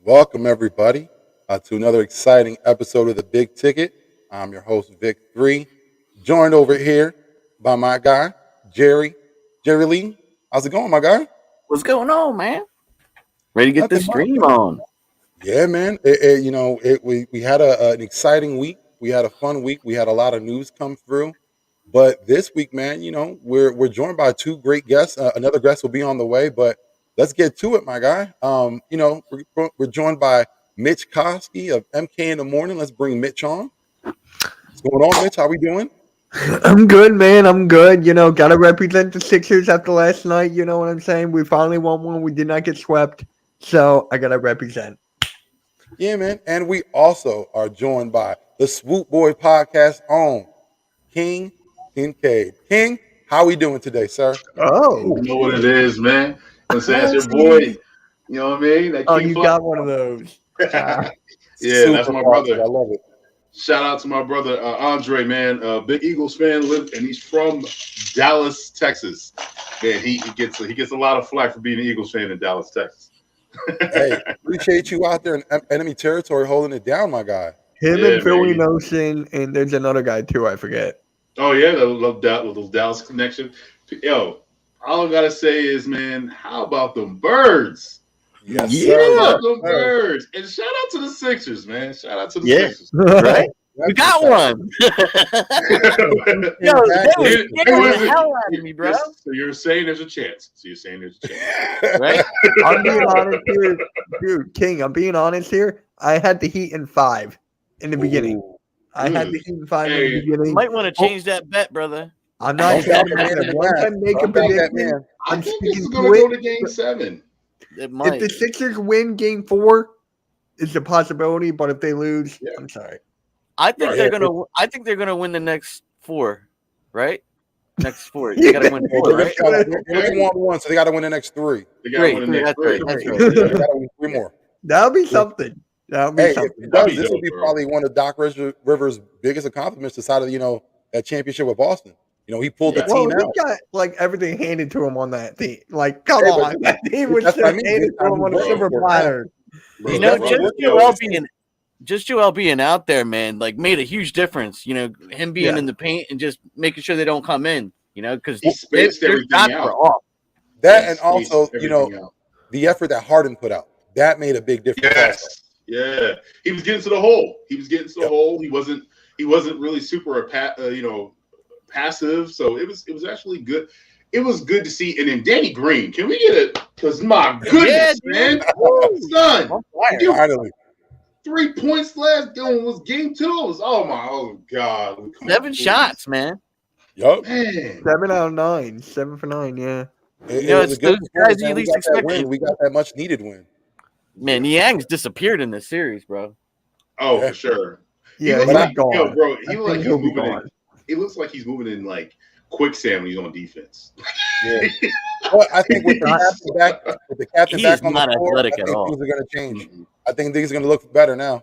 Welcome, everybody, to another exciting episode of The Big Ticket. I'm your host, Vic3, joined over here by my guy, Jerrylee. How's it going, my guy? What's going on, man? Ready to get Nothing this much, stream man. on. Yeah, man. We had an exciting week. We had a fun week. We had a lot of news come through. But this week, man, we're joined by two great guests. Another guest will be on the way, but let's get to it, my guy. We're joined by Mitch Kofsky of M.K in the morning. Let's bring Mitch on. What's going on, Mitch? How we doing? I'm good, man. I'm good. Gotta represent the Sixers after last night. You know what I'm saying? We finally won one. We did not get swept. So I gotta represent. Yeah, man. And we also are joined by the Swoop Boy podcast on Kincade. King, how we doing today, sir? Oh. You know what it is, man. You know what I'm saying? That's your boy. You know what I mean? That Oh, King you Fluff. got one of those. Yeah, Super that's my awesome. brother. I love it. Shout out to my brother Andre, man. Big Eagles fan, and he's from Dallas, Texas. Man, he gets a lot of flack for being an Eagles fan in Dallas, Texas. Hey, appreciate you out there in enemy territory holding it down, my guy. Him Yeah, and Philly man. Notion, and there's another guy too. I forget. Oh yeah, those Dallas connection. Yo, all I gotta say is, man, how about them birds? Yes, Yeah. sir. How about them birds? And shout out to the Sixers, man. Shout out to the Yeah. Sixers. Right? We got one. Yo, that was It scaring was- the hell out of me, bro. So you're saying there's a chance. Right? I'm being honest here, dude. King, I'm being honest here. I had the Heat in 5 in the beginning. Ooh. I had the Heat in 5 in the Hey, beginning. You might want to change that bet, brother. I'm not Don't saying bet that man. once I make a Don't bet that prediction. man. I I'm think this is sticking going to to it. go to Game 7. It If might. the Sixers win Game 4, it's a possibility. But if they lose, Yeah. I'm sorry. I think Right. they're gonna win the next 4, right? Next 4. They gotta win 4, They right? only won one, so they got to win the next three. They got to Three, win the next that's right, three. that's right. They got to win three more. That'll be something. That'll be Hey, if something. it That'd does, be this will dope, be bro. probably one of Doc Rivers' biggest accomplishments aside of that championship with Boston. He pulled the Yeah. Well, team he out. got like everything handed to him on that team. Like, come Hey, but on, that team was that's just what I mean. handed to him on a Bro, silver bro. platter. Bro, You know, that's bro, what- just Joel being out there, man, like made a huge difference. Him being Yeah. in the paint and just making sure they don't come in. Because He spaced everything out. off. That He and spaced also, everything out. the effort that Harden put out. That made a big difference. Also. Yes. Yeah. He was getting to the hole. Yep. hole. He wasn't really super passive. So it was actually good. It was good to see. And then Danny Green, can we get it? Because my goodness, man. Son, you Finally. 3 points last game was game 2. It was, oh God. Come on, 7 please. shots, man. Yup. Man. 7 out of 9. 7 for 9, yeah. It know, was a it's good those guys performance, you man. We least got that expect win. it. We got that much needed win. Man, Niang's disappeared in this series, bro. Oh, Yeah. for sure. Yeah, looks he's like, gone. yo, bro, I he think looks like he's he'll be moving in. gone. It looks like he's moving in like quicksand when he's on defense. Yeah. But I think with the captain He back is on the not floor, I athletic think at all. things are going to change. Mhm. I think things are going to look better now.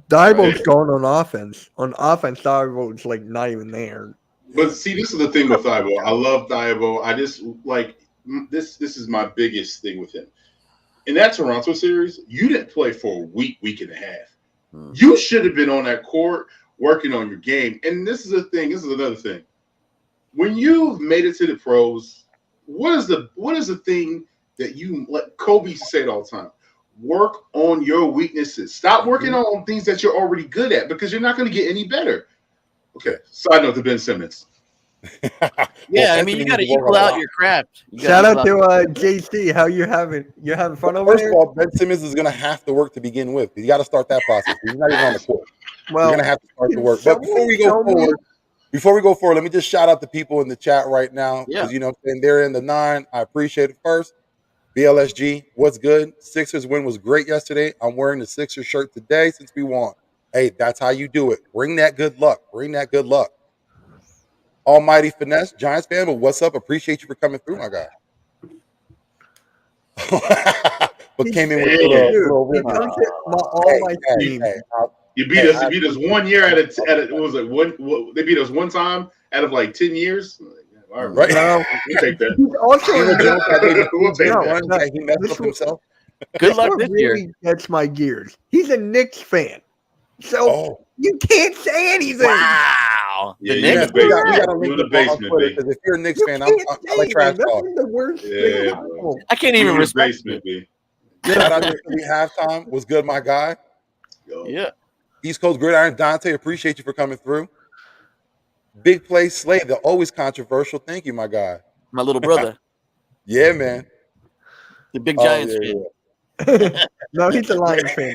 Diebo's Right. gone on offense. On offense, Diebo's like not even there. But see, this is the thing with Thibault. I love Thibault. I just like this. This is my biggest thing with him. In that Toronto series, you didn't play for a week and a half. You should have been on that court working on your game. And this is the thing. This is another thing. When you've made it to the pros, what is the thing that you let Kobe say it all the time? Work on your weaknesses. Stop working on things that you're already good at because you're not going to get any better. Okay. Side note to Ben Simmons. Yeah, Well, I mean, you Anthony got to needs work equal on a out lot. your craft. You gotta Shout out equal to JC. How you having? You having fun over First there? of all, Ben Simmons is going to have to work to begin with. You got to start that process. He's not even on the court. You're Well, going to have to start the can work. But someone tell me- before we go forward, let me just shout out the people in the chat right now Yeah. because and they're in the 9. I appreciate it. First, BLSG, what's good? Sixers win was great yesterday. I'm wearing the Sixers shirt today since we won. Hey, that's how you do it. Bring that good luck. Bring that good luck. Almighty Finesse, Giants fan, but what's up? Appreciate you for coming through, my guy. But came in with a Dude, little he rim. comes to all my teams. You beat us. You beat us 1 year at a. What was it? They beat us one time out of like 10 years. All Right. No, We'll take that. he's also You know, Jones had maybe We'll take big that. runs that he messed up himself. Good This luck one this year. really gets my gears. He's a Knicks fan, so Oh, you can't say anything. Wow. Yeah, The you in Knicks. the we basement. got to You link in the up on basement, Twitter B. because if you're a Knicks You fan, can't I say like trash anything. That's talk. one of the worst Yeah, things bro. possible. I can't You even in the respect basement, you. B. Shout out to Philly halftime. Was good, my guy. Yo. Yeah. East Coast Gridiron Dante, appreciate you for coming through. Big play Slay, the always controversial. Thank you, my guy. My little brother. Yeah, man. The big Oh, Giants yeah, fan. yeah. No, he's a Lions fan.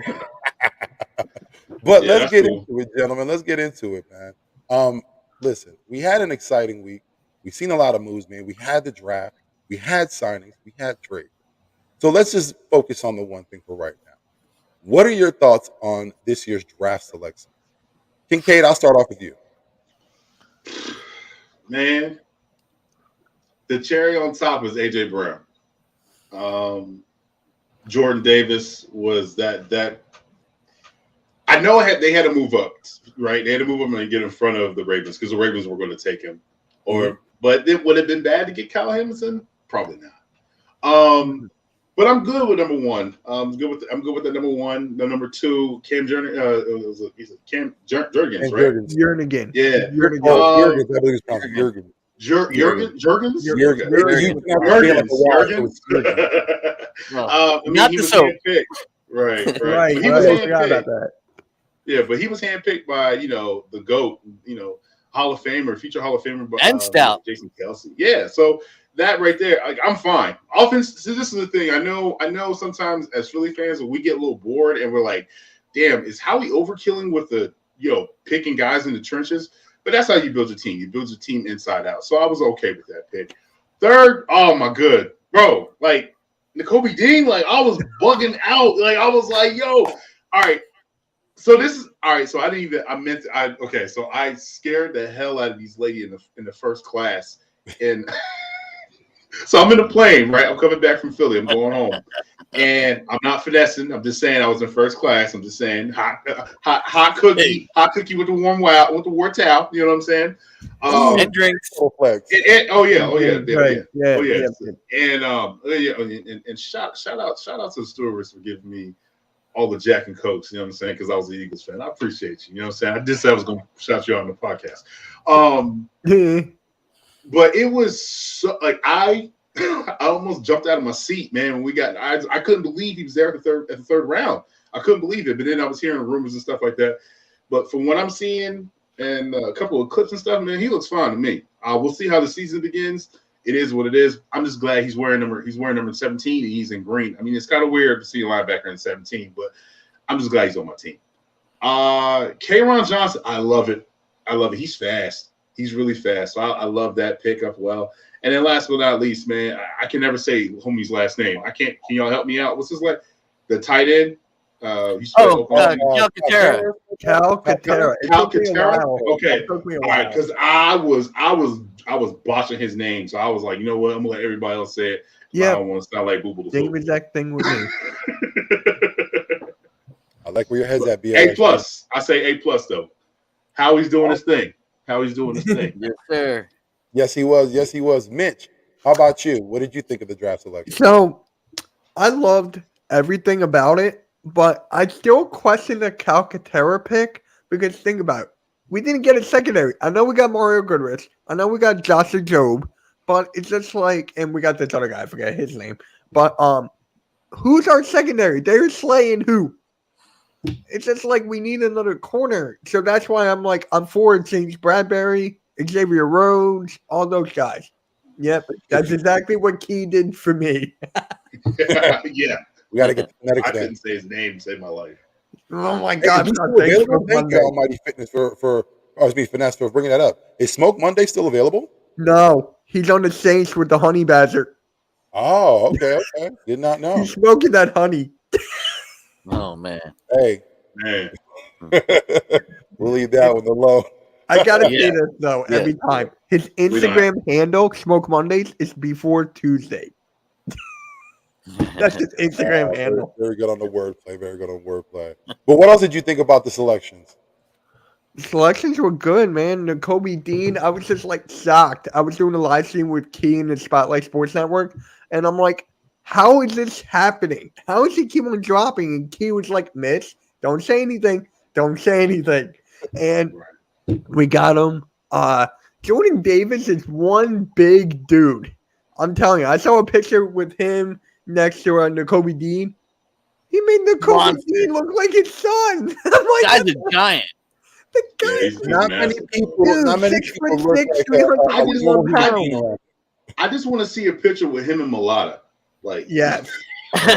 But Yeah, let's that's get cool. into it, gentlemen. Let's get into it, man. Listen, we had an exciting week. We've seen a lot of moves, man. We had the draft, we had signings, we had trades. So let's just focus on the one thing for right now. What are your thoughts on this year's draft selection? Kincade, I'll start off with you. Man, the cherry on top was AJ Brown. Jordan Davis was that. I know they had to move up, right? They had to move up and get in front of the Ravens because the Ravens were going to take him. But it would have been bad to get Kyle Hamilton? Probably not. But I'm good with number one. I'm good with the number one. The number two, Cam Jurgens, Cam Jurgens, right? Jurgens. Yeah. Jurgens. Jurgens, I believe it's pronounced Jurgens. Jurgens? Jurgens. No, I mean, not he the was soap. handpicked. Right. Right. But he was I forgot about handpicked. that. Yeah, but he was handpicked by, the GOAT, Hall of Famer, future Hall of Famer, And Stout. Jason Kelsey. Yeah, so that right there, I'm fine. Offense. So this is the thing. I know. Sometimes as Philly fans, we get a little bored and we're like, "Damn, is Howie overkilling with the picking guys in the trenches?" But that's how you build your team. You build your team inside out. So I was okay with that pick. Third, oh my good, bro, like Nakobe Dean, like I was bugging out. Like I was like, "Yo, all right." So this is all right. So So I scared the hell out of these lady in the first class, and so I'm in a plane, right? I'm coming back from Philly. I'm going home, and I'm not finessing. I'm just saying I was in first class. I'm just saying hot cookie with the warm towel. You know what I'm saying? And drinks. Oh yeah. And shout out to the stewardess for giving me all the Jack and Cokes, you know what I'm saying? Because I was an Eagles fan. I appreciate you. You know what I'm saying? I did say I was going to shout you out on the podcast. But it was so, like I almost jumped out of my seat, man. When I couldn't believe he was there at the third round. I couldn't believe it. But then I was hearing rumors and stuff like that. But from what I'm seeing and a couple of clips and stuff, man, he looks fine to me. We'll see how the season begins. It is what it is. I'm just glad he's wearing number 17 and he's in green. I mean, it's kind of weird to see a linebacker in 17, but I'm just glad he's on my team. K'Ron Johnson, I love it. He's fast. He's really fast. So I love that pickup well. And then last but not least, man, I can never say homie's last name. Can y'all help me out? What's his like? The tight end? Calcaterra. Calcaterra. Okay. All right, because I was botching his name, so I was like, you know what? I'm gonna let everybody else say it. Yeah. I don't want to sound like Boo Boo the Fool. Same exact thing with me. I like where your head's at, B. A+. I say A+ though. Howie's doing his thing. Yes, sir. Yes, he was. Mitch, how about you? What did you think of the draft selection? So, I loved everything about it, but I still question the Calcaterra pick because think about it. We didn't get a secondary. I know we got Mario Goodrich. I know we got Joshua Jobe, but it's just like, and we got this other guy. I forget his name. But who's our secondary? They're slaying who? It's just like we need another corner. So that's why I'm for James Bradbury, Xavier Rhodes, all those guys. Yep, that's exactly what Key did for me. Yeah. We got to get the genetics I down. couldn't say his name, say my life. Oh my God! He's still available? Thank you, Almighty Fitness Finesse for bringing that up. Is Smoke Monday still available? No, he's on the Saints with the Honey Badger. Oh, okay. Did not know. He's smoking that honey. Oh man. Hey, Man. we'll leave that one alone. I gotta say this though every time. His Instagram handle, Smoke Mondays, is before Tuesday. That's his Instagram handle. Very good on the wordplay. But what else did you think about the selections? The selections were good, man. Nakobe Dean, I was just like shocked. I was doing a live stream with Key in the Spotlight Sports Network, and I'm like, how is this happening? How is he keep on dropping? And Key was like, Mitch, don't say anything. Don't say anything. And we got him. Jordan Davis is one big dude. I'm telling you, I saw a picture with him next to N'Kobe Dean. He made N'Kobe Dean look like his son. I'm like, Guy's a giant. the guy. he's Not many massive. people. Dude, Not many 6 people foot look 6, like 300 that. pounds. I just want to see a picture with him and Mulata. Like, Yes.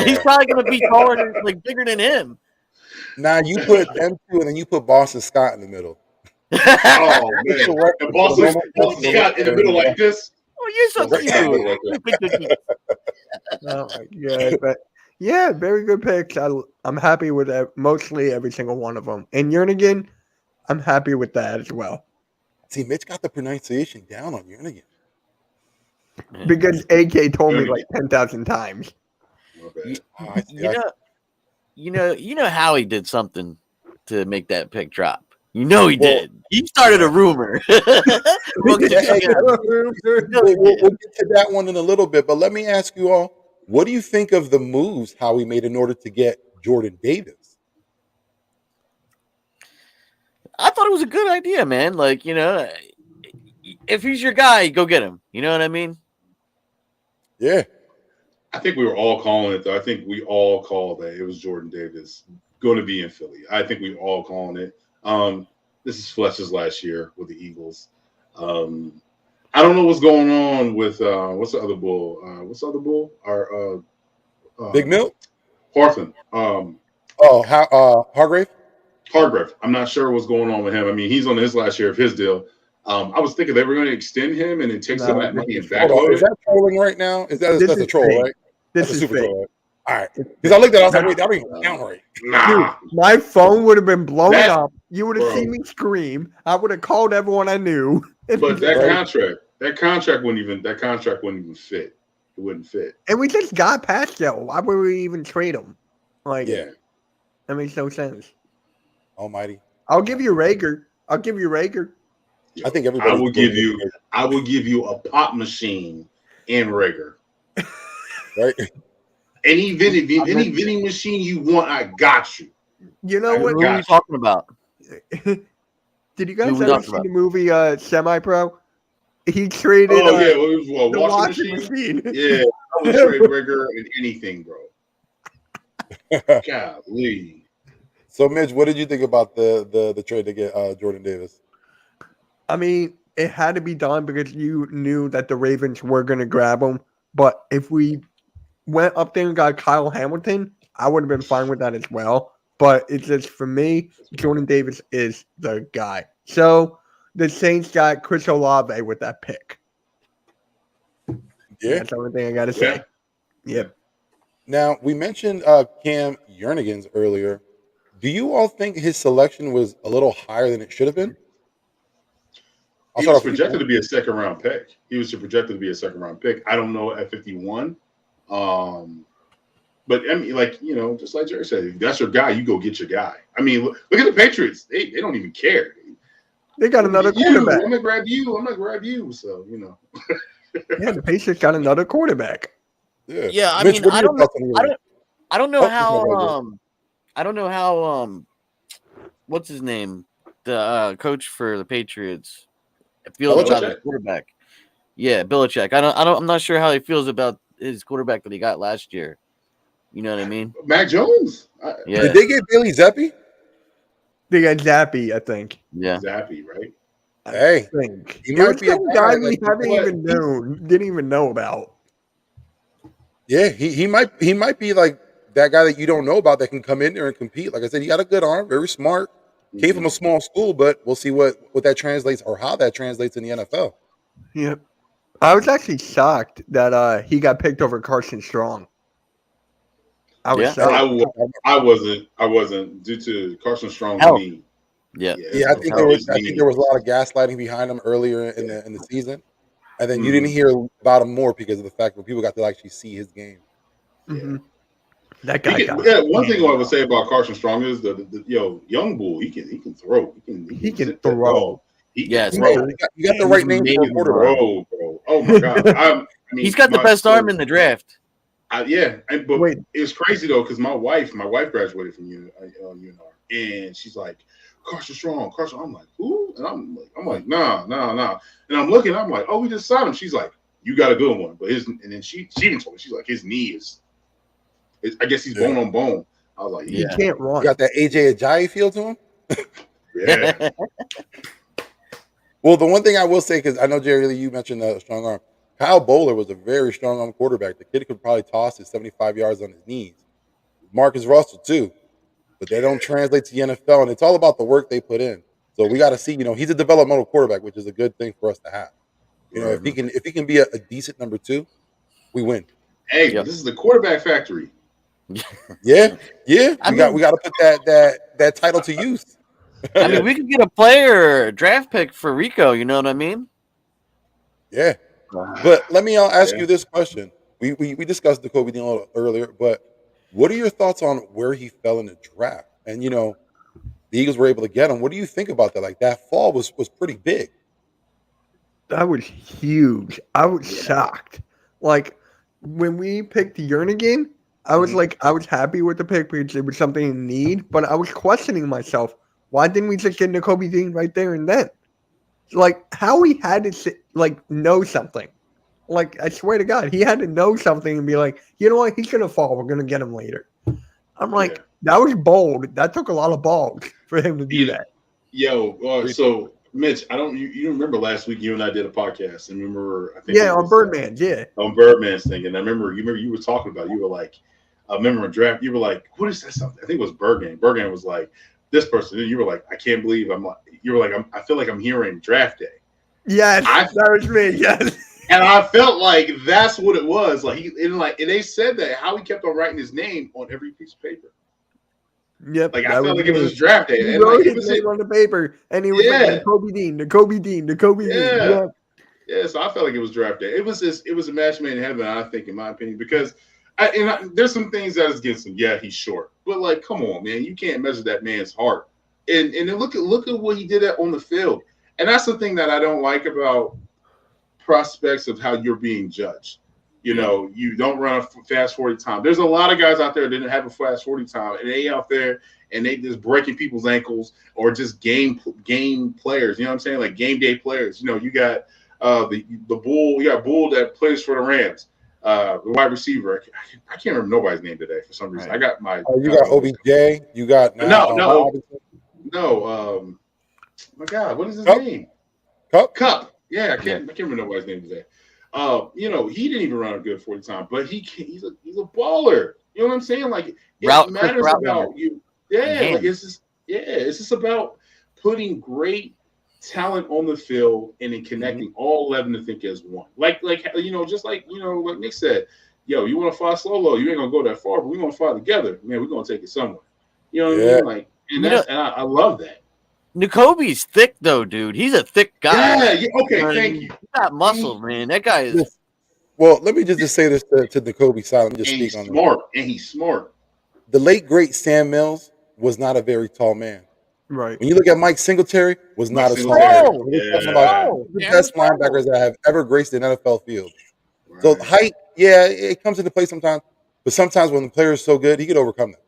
He's probably gonna be taller than, like, bigger than him. Now you put them two, and then you put Boston Scott in the middle. oh man, and Boston Scott in the middle like this. Oh, you're so Right. cute. Oh my god! But yeah, very good picks. I'm happy with mostly every single one of them. And Jernigan, I'm happy with that as well See, Mitch got the pronunciation down on Jernigan. because AK told me like 10,000 times. You, Oh, I see. you know how he did something to make that pick drop. You know he Well, did. He started a rumor. We'll get to that one in a little bit, but let me ask you all, what do you think of the moves Howie made in order to get Jordan Davis? I thought it was a good idea, man. Like, you know, if he's your guy, go get him. You know what I mean? Yeah. I think we were all calling it, though. I think we all called that it was Jordan Davis going to be in Philly. I think we were all calling it. This is Fletcher's last year with the Eagles. I don't know what's going on with what's the other bull? Our Big Mill? Horton. Hargrave? Hargrave. I'm not sure what's going on with him. I mean, he's on his last year of his deal. I was thinking they were going to extend him and then take some of that money and back Is that trolling right now? That's a troll, fake. right? This That's a is super fake. troll, right? All right. Because I looked at it, I was like, wait, that don't even count right. Nah. Dude, my phone would have been blowing That- up. You would have bro. seen me scream. I would have called everyone I knew. But that Right. contract wouldn't even fit. It wouldn't fit. And we just got Pascal. Why would we even trade him? Like, Yeah. that makes no sense. Almighty. I'll give you Rager. I think everybody. I will give you a pop machine and Rager. Right? Any vending machine you want, I got you. You know Who what? are you talking about? Did you guys Who we ever talking see about? the movie Semi Pro? He traded Oh yeah, well, it was the a washing machine. Yeah, I would trade Rager and anything, bro. Golly. So, Mitch, what did you think about the trade to get Jordan Davis? I mean, it had to be done because you knew that the Ravens were going to grab him. But if we went up there and got Kyle Hamilton, I would have been fine with that as well. But it's just, for me, Jordan Davis is the guy. So the Saints got Chris Olave with that pick. Yeah. That's the only thing I got to say. Yep. Now, we mentioned Cam Jernigan's earlier. Do you all think his selection was a little higher than it should have been? He was projected to be a second round pick. I don't know at 51. But I mean, like, you know, just like Jerry said, if that's your guy, you go get your guy. I mean, look at the Patriots. They don't even care. They got another quarterback. I'm gonna grab you. So, you know. Yeah, the Patriots got another quarterback. Yeah, I Mitch, mean, what are your thoughts on Jernigan? I don't know Oh, how what's his name? The coach for the Patriots feels about his quarterback. Yeah, Belichick. I'm not sure how he feels about his quarterback that he got last year. You know what I mean? Mac Jones. Yeah. Did they get Bailey Zappi? They got Zappy, I think. Yeah. Zappy, right? Hey, I think. he It might was be a some guy guy we that- haven't even known, didn't even know about. yeah, he might be like that guy that you don't know about that can come in there and compete. Like I said, he got a good arm, very smart. Came from a small school, but we'll see what that translates or how that translates in the NFL. Yep. I was actually shocked that he got picked over Carson Strong. I was Yeah. shocked. I wasn't due to Carson Strong's Health. knee. Yeah. Yeah, I think there was a lot of gaslighting behind him earlier in the season, and then you didn't hear about him more because of the fact that people got to actually see his game. Mhm. That guy got One thing I would say about Carson Strong is the young bull. He can throw. He can throw. He Yes, can throw. You got the right name for a amazing, quarterback. Bro. Oh my god. I mean, He's got the best arm in the draft. But Wait. it's crazy though because my wife graduated from UNR, and she's like, Carson Strong. I'm like, who? And I'm like, nah. And I'm looking, I'm like, oh, we just signed him. She's like, you got a good one, but and then she didn't tell me. She's like, his knee I guess he's bone on bone. I was like, He can't run. You got that AJ Ajayi feel to him. yeah. Well, the one thing I will say, because I know Jerry, you mentioned the strong arm. Kyle Bowler was a very strong arm quarterback. The kid could probably toss it 75 yards on his knees. Marcus Russell too, but they don't translate to the NFL, and it's all about the work they put in. So we got to see. He's a developmental quarterback, which is a good thing for us to have. If he can be a decent number 2, we win. Hey, this is the quarterback factory. Yeah. We got to put that title to use. I mean, we could get a player draft pick for Rico. You know what I mean? Yeah. But let me ask you this question. We discussed the Kobe deal a little earlier, but what are your thoughts on where he fell in the draft? And the Eagles were able to get him. What do you think about that? Like that fall was pretty big. That was huge. I was shocked. Like when we picked Jernigan, I was I was happy with the pick because it was something in need, but I was questioning myself. Why didn't we just get Nakobe Dean right there and then? Like how he had to know something. Like I swear to God, he had to know something and be like, you know what, he's gonna fall. We're gonna get him later. I'm like, that was bold. That took a lot of balls for him to do that. So Mitch, you remember last week you and I did a podcast, and remember on Birdman, on Birdman's thing, and I remember you were talking about, you were like, I remember a draft, you were like, what is that something? I think it was Birdman. Birdman was like, this person, and you were like, I can't believe I feel like I'm hearing draft day. Yes, that was me. Yes. And I felt like that's what it was. Like and they said that how he kept on writing his name on every piece of paper. Yep. Like I felt like it was draft day. He wrote his name on the paper, and he was like Nakobe Dean. Yeah. Yeah, so I felt like it was draft day. It was a match made in heaven, I think, in my opinion, because there's some things that is against him. Yeah, he's short, but like, come on, man, you can't measure that man's heart. And then look at what he did on the field. And that's the thing that I don't like about prospects of how you're being judged. You don't run a fast 40 time. There's a lot of guys out there that didn't have a fast 40 time, and they out there and they just breaking people's ankles or just game players. You know what I'm saying? Like game day players. You got the Bull. You got Bull that plays for the Rams. The wide receiver. I can't remember nobody's name today for some reason. Right. I got my. You got OBJ. You got no. My God, what is his name? Cup. Yeah, I can't remember nobody's name today. He didn't even run a good 40 time, but he's a baller. You know what I'm saying? Like it matters about you. Yeah, like it's just about putting great talent on the field and then connecting all 11 to think as one. Like just like like Nick said, you want to fly solo, you ain't gonna go that far, but we're gonna fly together. Man, we're gonna take it somewhere. You know what I mean? Like, and I love that. Nakobe's thick though, dude. He's a thick guy. Yeah. Okay, thank you. He's got muscle, man. That guy is. Well, let me just say this to Nakobe's side. Let me just speak on smart, and he's smart. The late great Sam Mills was not a very tall man. Right. When you look at Mike Singletary, was not a small man. The best linebackers that have ever graced an NFL field. Right. So height, it comes into play sometimes, but sometimes when the player is so good, he could overcome that.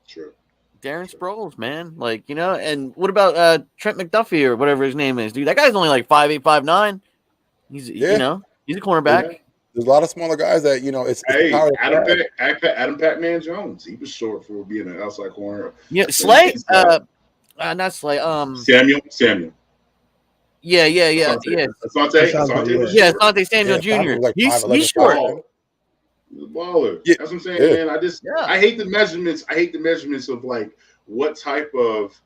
True. Darren Sproles, man. Like, and what about Trent McDuffie or whatever his name is, dude? That guy's only like 5'8", 5'9". He's he's a cornerback. Yeah. There's a lot of smaller guys that it's Adam Pac-Man Jones. He was short for being an outside corner. Yeah, Slay. Not Slay. Samuel. Yeah. Asante Samuel Jr. Like he's short. He's a baller. Yeah. That's what I'm saying, man. I hate the measurements. I hate the measurements of like what type of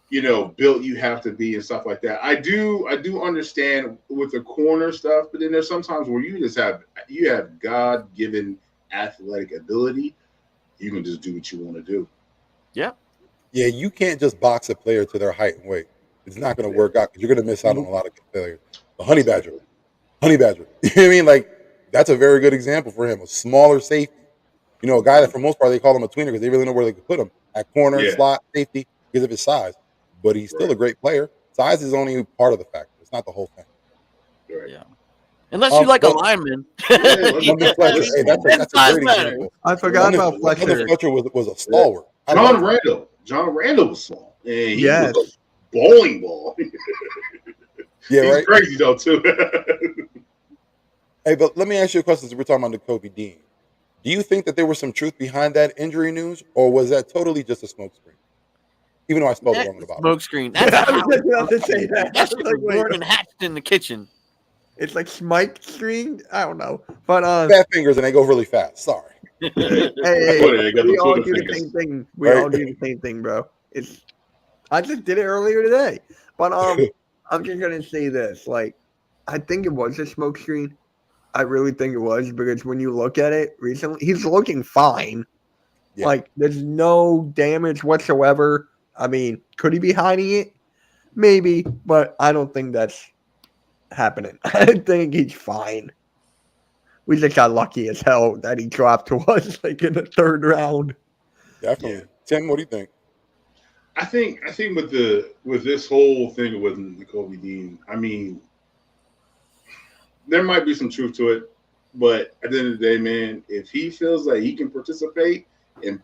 built you have to be and stuff like that. I do understand with the corner stuff, but then there's sometimes where you have God-given athletic ability. You can just do what you want to do. Yeah. Yeah, you can't just box a player to their height and weight. It's not going to work out because you're going to miss out on a lot of good failures. The Honey Badger. You know what I mean? Like, that's a very good example for him. A smaller safety. A guy that for most part they call him a tweener because they really know where they could put him. At corner, slot, safety, because of his size. But he's still a great player. Size is only part of the factor. It's not the whole thing. Right. Yeah. Unless you like a but- lineman. London Fletcher, hey, that's a size great matters. example. I forgot about London Fletcher. Fletcher was a stalwart. I John love him. Randall. John Randall was small. And he Yes. was a bowling ball. Yeah, He's right. crazy though too. Hey, but let me ask you a question. Since we're talking about the Kobe Dean, do you think that there was some truth behind that injury news, or was that totally just a smokescreen? Even though I spelled it wrong in the bottom. Smoke screen. That's I was how just about to say that. that I shit was was like, wait. born and hatched in the kitchen. It's like Smite screen. I don't know, but Fat fingers and they go really fast. Sorry. hey, Twitter, they got we the all Twitter do the fingers. same thing. We Right. all do the same thing, bro. It's I just did it earlier today, but I'm just gonna say this. Like, I think it was a smoke screen. I really think it was because when you look at it recently, he's looking fine. Yeah. Like, there's no damage whatsoever. I mean, could he be hiding it? Maybe, but I don't think that's happening. I think he's fine. We just got lucky as hell that he dropped to us like in the third round. Definitely. Yeah. Tim, what do you think? I think with this whole thing with Kobe Dean, I mean, there might be some truth to it, but at the end of the day, man, if he feels like he can participate and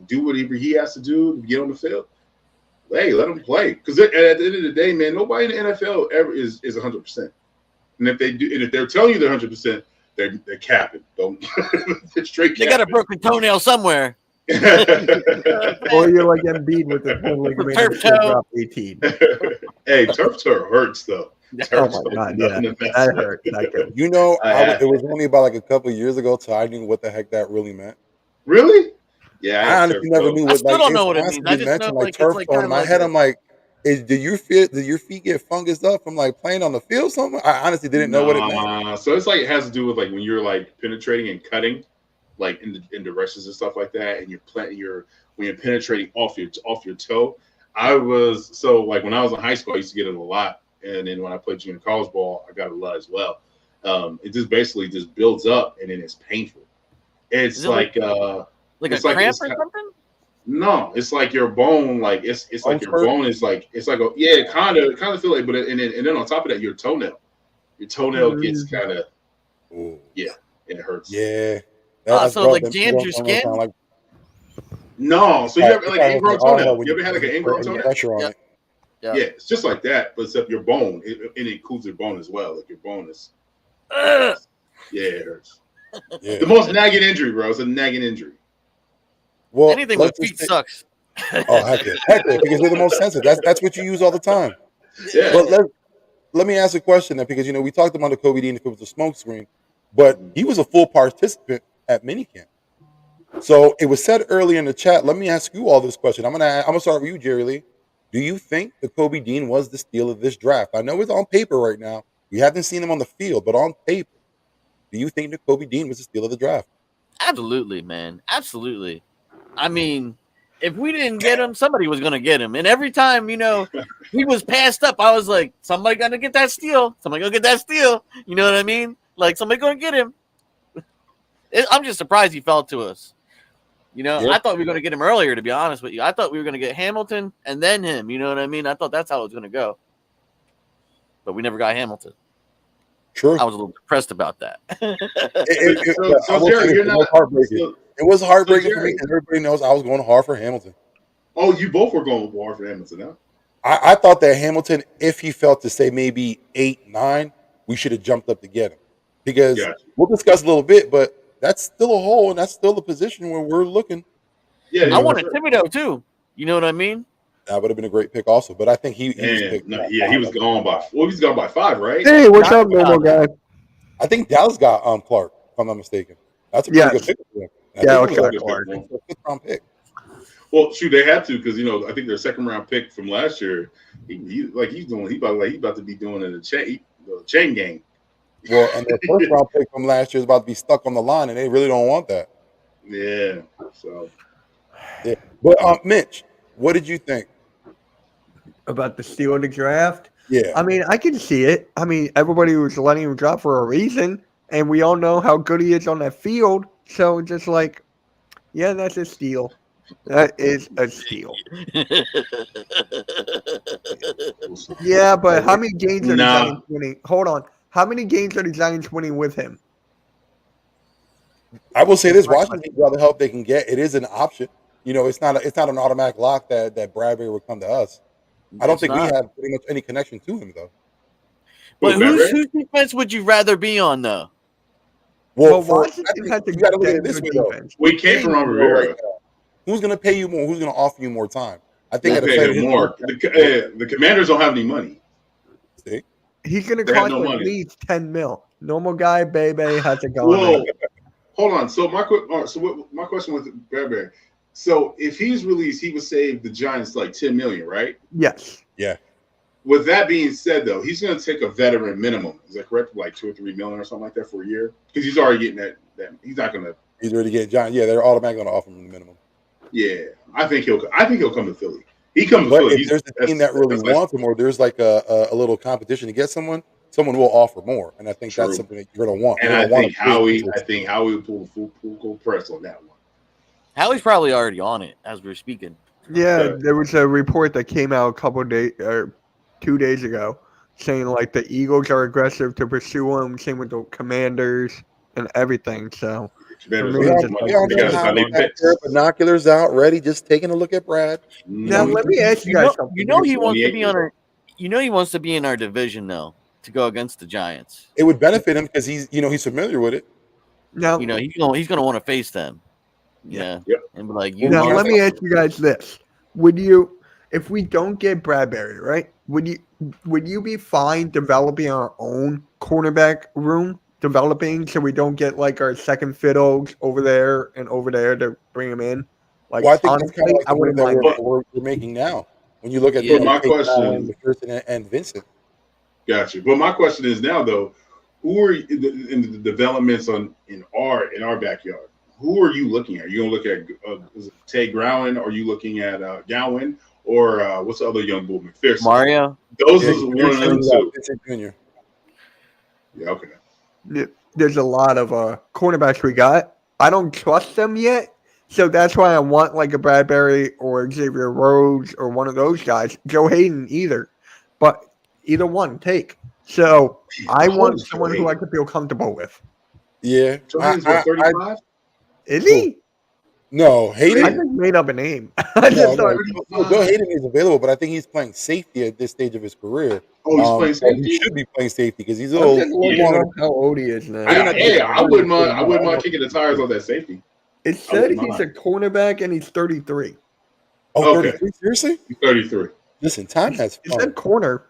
do whatever he has to do to get on the field, hey, let him play. Because at the end of the day, man, nobody in the NFL ever is 100%. And if they do, and if they're telling you they're 100%, they're capping. Don't they're straight. They got a broken toenail somewhere. Or you're like Embiid with the torn ligament and Turf still toe. drop 18. Hey, turf toe hurts though. Oh Turf my toe is god, nothing yeah, to mess that with. hurt. That killed. You know, I it was only about like a couple of years ago till I knew what the heck that really meant. Really? Yeah, I had honestly turf never toe. knew I what still like don't know it's what it constantly means. I just mentioned know, like like, it's turf like toe. In kinda my like head, a- I'm like, do your feet get fungused up from like playing on the field somewhere? I honestly didn't know what it meant. So it's like it has to do with like when you're like penetrating and cutting, like in the rushes and stuff like that, and when you're penetrating off your toe. I was so like when I was in high school, I used to get it a lot, and then when I played junior college ball, I got it a lot as well. It just basically just builds up, and then it's painful. It's Is it like like a it's like cramp it's or ki- something? no, it's like your bone, like it's Bone like your spurt? bone is like it's like a yeah, kind of feel like, but and then on top of that, your toenail gets kind of Ooh. yeah, and it hurts. Yeah. So like jams your skin? Like, No, so you ever like probably ingrown was like, toenail? when You ever had like an put ingrown any toenail? pressure on Yeah. it. Yeah. Yeah, it's just like that, but except your bone, it includes your bone as well. Like your bone is, Ugh. yeah, it hurts. Yeah. The most nagging injury, bro. It's a nagging injury. Well, Anything with let's just feet say- sucks. Oh, heck yeah, because they're the most sensitive. That's what you use all the time. Yeah. But let me ask a question then, because we talked about the Kobe Dean if it was a smoke screen, but he was a full participant at minicamp. So it was said earlier in the chat. Let me ask you all this question. I'm gonna start with you, Jerrylee. Do you think the Kobe Dean was the steal of this draft? I know it's on paper right now. We haven't seen him on the field, but on paper, do you think that Kobe Dean was the steal of the draft? Absolutely, man. Absolutely. I mean, if we didn't get him, somebody was gonna get him. And every time, he was passed up, I was like, somebody gonna get that steal. Somebody gonna get that steal. You know what I mean? Like somebody gonna get him. I'm just surprised he fell to us. Yeah. I thought we were gonna get him earlier, to be honest with you. I thought we were gonna get Hamilton and then him. You know what I mean? I thought that's how it was gonna go. But we never got Hamilton. True. I was a little depressed about that. So Jerry, you're not. Heartbreaking. It was heartbreaking for me Jerry- because everybody knows I was going hard for Hamilton. Oh, you both were going war for Hamilton, huh? I thought that Hamilton, if he felt to say maybe 8, 9, we should have jumped up to get him. Because Gotcha. we'll discuss a little bit, but that's still a hole and that's still a position where we're looking. Yeah, I wanted sure. Thibodeau too. You know what I mean? That would have been a great pick also. But I think he was picked. He was gone by. Well, he's gone by 5, right? Hey, what's Not up, normal guy? I think Dallas got Clark, if I'm not mistaken. That's a pretty Yes. good pick for them. And Yeah, I I'll think it was check like Clark. a 5th round pick. Well, shoot, they had to because I think their 2nd-round pick from last year. He's about to be doing in the chain gang. Well, and their 1st round pick from last year is about to be stuck on the line, and they really don't want that. Yeah. So Yeah. But Mitch, what did you think? About the steal of the draft? Yeah. I mean, I can see it. I mean, everybody was letting him drop for a reason, and we all know how good he is on that field. So just like, yeah, that's a steal. That is a steal. Yeah, but how many games are the Nah. Giants winning? Hold on. How many games are the Giants winning with him? I will say this: Washington needs all the help they can get. It is an option. It's not an automatic lock that Bradbury would come to us. I don't It's think we not. have pretty much any connection to him though. But Bradbury? whose defense would you rather be on though? Well, I Washington think has a you got to look at it damn this good way though. defense. We came from Ron Rivera. Who's going to pay you more? Who's going to offer you more time? I think We'll at a pay player him his more. The Commanders don't have any money. See? He's going to They have cost no at money. least 10 mil. Normal guy, baby, has it going. Whoa, hold on. So my question with Bradbury. So if he's released, he would save the Giants like $10 million, right? Yes. Yeah. With that being said, though, he's going to take a veteran minimum. Is that correct? Like $2 or $3 million or something like that for a year, because he's already getting that. He's not going to. He's already getting John. Yeah, they're automatically going to offer him the minimum. Yeah, I think he'll come to Philly. He comes to But Philly. if there's a team that really wants him, or there's like a little competition to get someone will offer more, and I think that's something that you're going to want. And I think Howie will pull the full press on that one. Howie's probably already on it as we're speaking. Yeah, there was a report that came out a couple of days or 2 days ago saying like the Eagles are aggressive to pursue him, same with the Commanders and everything. So binoculars out, ready, just taking a look at Brad. Now let me ask you guys something. He wants to be on our. He wants to be in our division though to go against the Giants. It would benefit him because he's familiar with it. Now he's gonna want to face them. Yeah. Yep. And be like, now let me ask you guys this: would you, if we don't get Bradbury, right? Would you be fine developing our own cornerback room, so we don't get like our second fiddles over there to bring him in? Like, well, I think that's kind of like I wouldn't mind we're making now. When you look at my question, McPherson and Vincent. Gotcha. But my question is now though, who are in the developments in our backyard? Who are you looking at? Are you gonna look at is it Tay Gowan? Are you looking at Gowan? Or what's the other young bull, McPherson? Mario. Those are one of them two. Vincent Jr. Yeah, okay. There's a lot of cornerbacks we got. I don't trust them yet, so that's why I want like a Bradbury or Xavier Rhodes or one of those guys. Joe Hayden either, but either one take. So I want someone who I could feel comfortable with. Yeah, Joe Hayden's 35. Is he? No, Hayden. I just made up a name. Joe Hayden is available, but I think he's playing safety at this stage of his career. Oh, he's playing safety. He should be playing safety because he's old. How old he is now? I wouldn't mind kicking the tires on that safety. It said he's a cornerback and he's 33. Oh, okay. 33? Seriously? He's 33. Listen, time has fun. He said corner.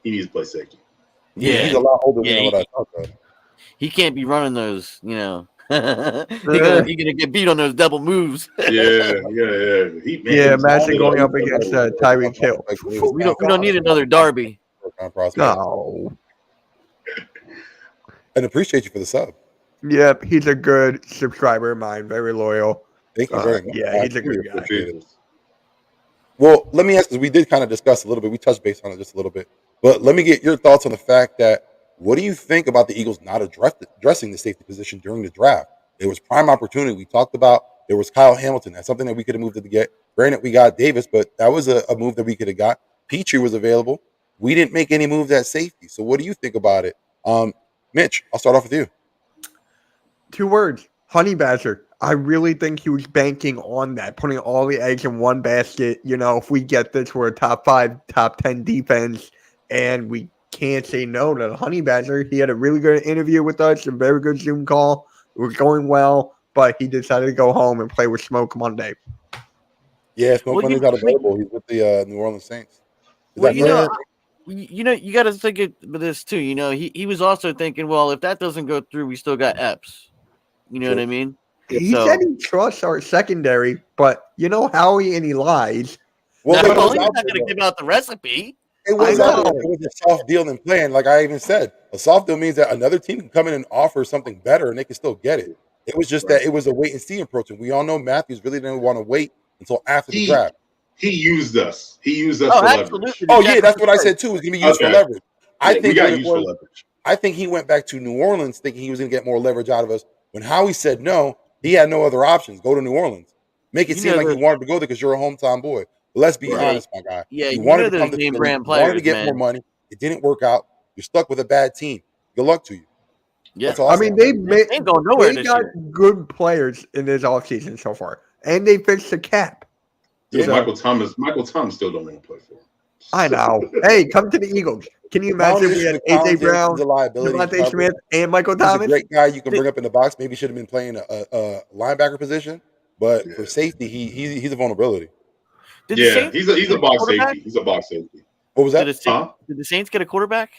He needs to play safety. Yeah, he's a lot older than what I thought. Though. He can't be running those, He's gonna get beat on those double moves. Yeah. Imagine going up against Tyreek Hill. We don't need another Darby. No. And appreciate you for the sub. Yep, he's a good subscriber of mine. Very loyal. Thank you very much. Yeah, he's a good guy. Well, let me ask this. We did kind of discuss a little bit. We touched base on it just a little bit. But let me get your thoughts on the fact that what do you think about the Eagles not addressing the safety position during the draft? There was prime opportunity. We talked about there was Kyle Hamilton. That's something that we could have moved to get. Granted, we got Davis, but that was a move that we could have got. Petrie was available. We didn't make any moves at safety. So what do you think about it? Mitch, I'll start off with you. 2 words. Honey Badger. I really think he was banking on that, putting all the eggs in one basket. If we get this, we're a top 5, top 10 defense, and we can't say no to the Honey Badger. He had a really good interview with us, a very good Zoom call. It was going well, but he decided to go home and play with Smoke Monday. Yeah, Smoke Monday's not available. He's with the New Orleans Saints. You got to think of this too. He was also thinking, well, if that doesn't go through, we still got Epps. You know what I mean? He said he trusts our secondary, but Howie and he lies. Well, he's not going to give out the recipe. It was a soft deal in playing. Like I even said, a soft deal means that another team can come in and offer something better, and they can still get it. It was just that it was a wait and see approach, and we all know Matthews really didn't want to wait until after the draft. He used us. He used us for leverage. Oh yeah, that's what I said too. It was going to be used for leverage. I think he went back to New Orleans thinking he was going to get more leverage out of us. When Howie said no, he had no other options. Go to New Orleans. Make it seem like he wanted to go there because you're a hometown boy. But let's be honest, my guy. Yeah, he wanted to come to name Philly. brand He players, wanted to get more money. It didn't work out. You're stuck with a bad team. Good luck to you. Yeah. That's all I mean, they ain't going nowhere they this got year. good players in this offseason so far, and they fixed the cap. Dude, Yeah. Michael Thomas still don't want to play for him. I know. Hey, come to the Eagles. Can you My only imagine we issue had with AJ Collins is Brown, he's a liability in Devontae coverage. Smith, and Michael He's a Thomas? great guy you can bring up in the box. Maybe should have been playing a linebacker position, but Yeah. for safety, he's a vulnerability. Did the Yeah, Saints he's a get box quarterback? safety. He's a box safety. What was Did that? the Saints get a quarterback?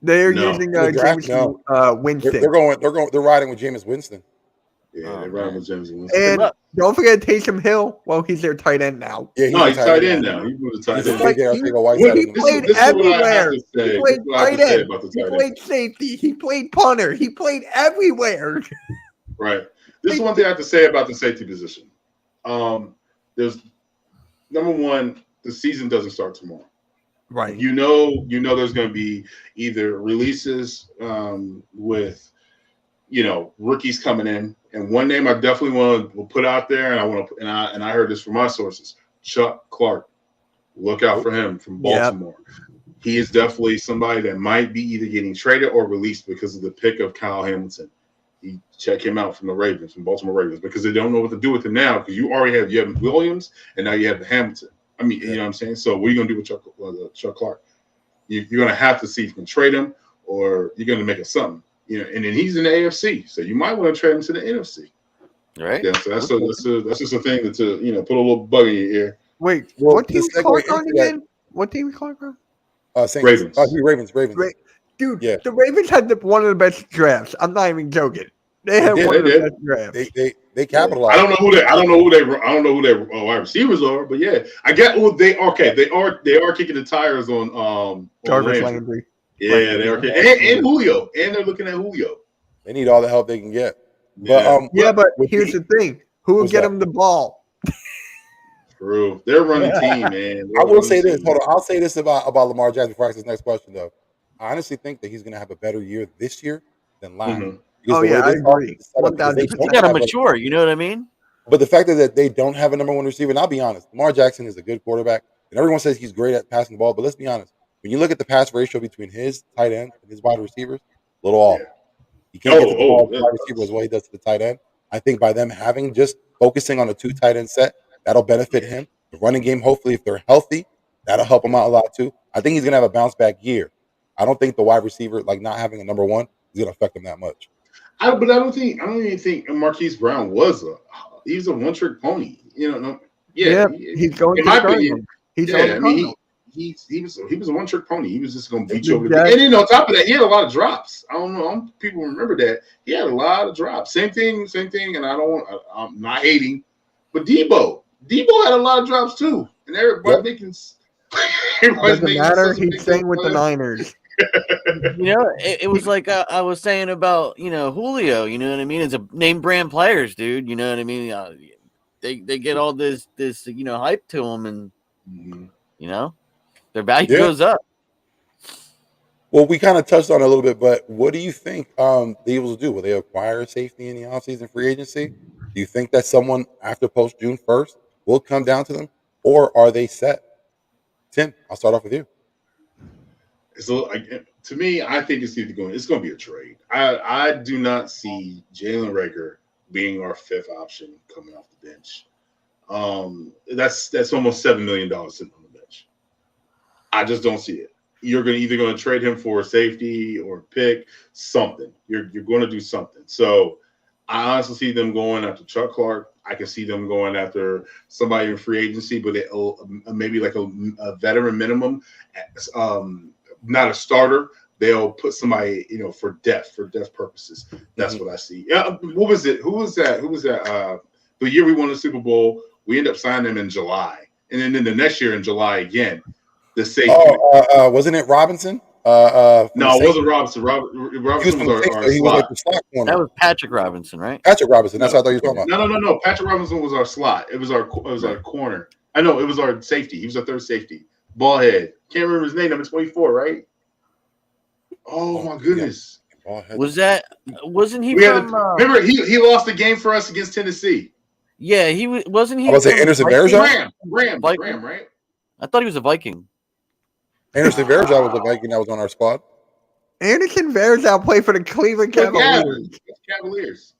They're No. using In the draft, James no. Winston. They're riding with Jameis Winston. Yeah, Oh, they're riding man. with James Winston. Good And luck. don't forget Taysom Hill. Well, he's their tight end now. Yeah, No, a he's tight end now. He moved to tight He's a end. Like, big ass he- nigga, white he side of him. played This is what I have everywhere. to say. He This played is what I have tight to say end. about the He tight end. played safety. He played punter. He played everywhere. Right. This is one thing I have to say about the safety position. There's number one, the season doesn't start tomorrow. Right. You know there's going to be either releases with rookies coming in, and one name I definitely want to put out there, and I heard this from my sources. Chuck Clark, look out for him from Baltimore. Yep. He is definitely somebody that might be either getting traded or released because of the pick of Kyle Hamilton. You check him out from Baltimore Ravens, because they don't know what to do with him now, because you have Williams and now you have the Hamilton. I mean, you know what I'm saying? So what are you going to do with Chuck Clark? You're going to have to see if you can trade him, or you're going to make it something. And then he's in the AFC, so you might want to trade him to the NFC. Right. Yeah, so that's just a thing that to put a little bug in your ear. Wait, what team is Clark on again? What team is Clark on? Saints. Ravens. Ravens. Dude, yeah. The Ravens had one of the best drafts. I'm not even joking. They had one of the best drafts. They capitalized. I don't know who their wide receivers are, but yeah, I get who they are. Okay, they are kicking the tires on Jarvis Landry. Yeah, they are, and Julio, and they're looking at Julio. They need all the help they can get. But but here's the thing: who will get them the ball? True, they're running team, man. I will say this. Hold on, I'll say this about Lamar Jackson before I ask this next question, though. I honestly think that he's going to have a better year this year than last. Mm-hmm. Oh yeah, I agree. They got to mature. You know what I mean? But the fact is that they don't have a number one receiver, and I'll be honest, Lamar Jackson is a good quarterback, and everyone says he's great at passing the ball. But let's be honest, when you look at the pass ratio between his tight end and his wide receivers, a little off. He can't get to the ball to the wide receiver as well he does to the tight end. I think by them having just focusing on a 2 tight end set, that'll benefit him. The running game, hopefully, if they're healthy, that'll help him out a lot too. I think he's gonna have a bounce back year. I don't think the wide receiver, like not having a number one, is gonna affect him that much. I don't even think Marquise Brown was he's a one trick pony. He's going. In my opinion, he was a one trick pony. He was just going to beat you over the head. And then on top of that, he had a lot of drops. I don't know. People remember that he had a lot of drops. Same thing. And I'm not hating, but Debo had a lot of drops too. And everybody making. Doesn't matter. He's staying with the Niners. It was like I was saying about Julio. You know what I mean? It's a name brand players, dude. You know what I mean? They get all this hype to them, and their value goes up. Well, we kind of touched on it a little bit, but what do you think the Eagles will do? Will they acquire safety in the offseason free agency? Do you think that someone after post June 1st will come down to them, or are they set? Tim, I'll start off with you. So to me, I think it's going to be a trade. I do not see Jalen Reagor being our 5th option coming off the bench. That's almost $7 million sitting on the bench. I just don't see it. You're either going to trade him for a safety or a pick, something. You're going to do something. So I honestly see them going after Chuck Clark. I can see them going after somebody in free agency, but maybe like a veteran minimum. Not a starter. They'll put somebody, for depth purposes. That's what I see. Yeah. What was it? Who was that? The year we won the Super Bowl, we ended up signing them in July, and then the next year in July again, the safety. Wasn't it Robinson? No, it wasn't Robinson. Robinson was our slot. That was Patrick Robinson, right? Patrick Robinson. That's what I thought you were talking about. No. Patrick Robinson was our slot. It was our corner. I know it was our safety. He was our 3rd safety. Ballhead. Can't remember his name. Number 24, right? Oh my goodness. Wasn't he remember he lost the game for us against Tennessee. Yeah, wasn't he? I was saying Anderson Varejao? Graham, right? I thought he was a Viking. Anderson Varejao was a Viking that was on our squad. Anderson Varejao played for the Cleveland Cavaliers. Cavaliers.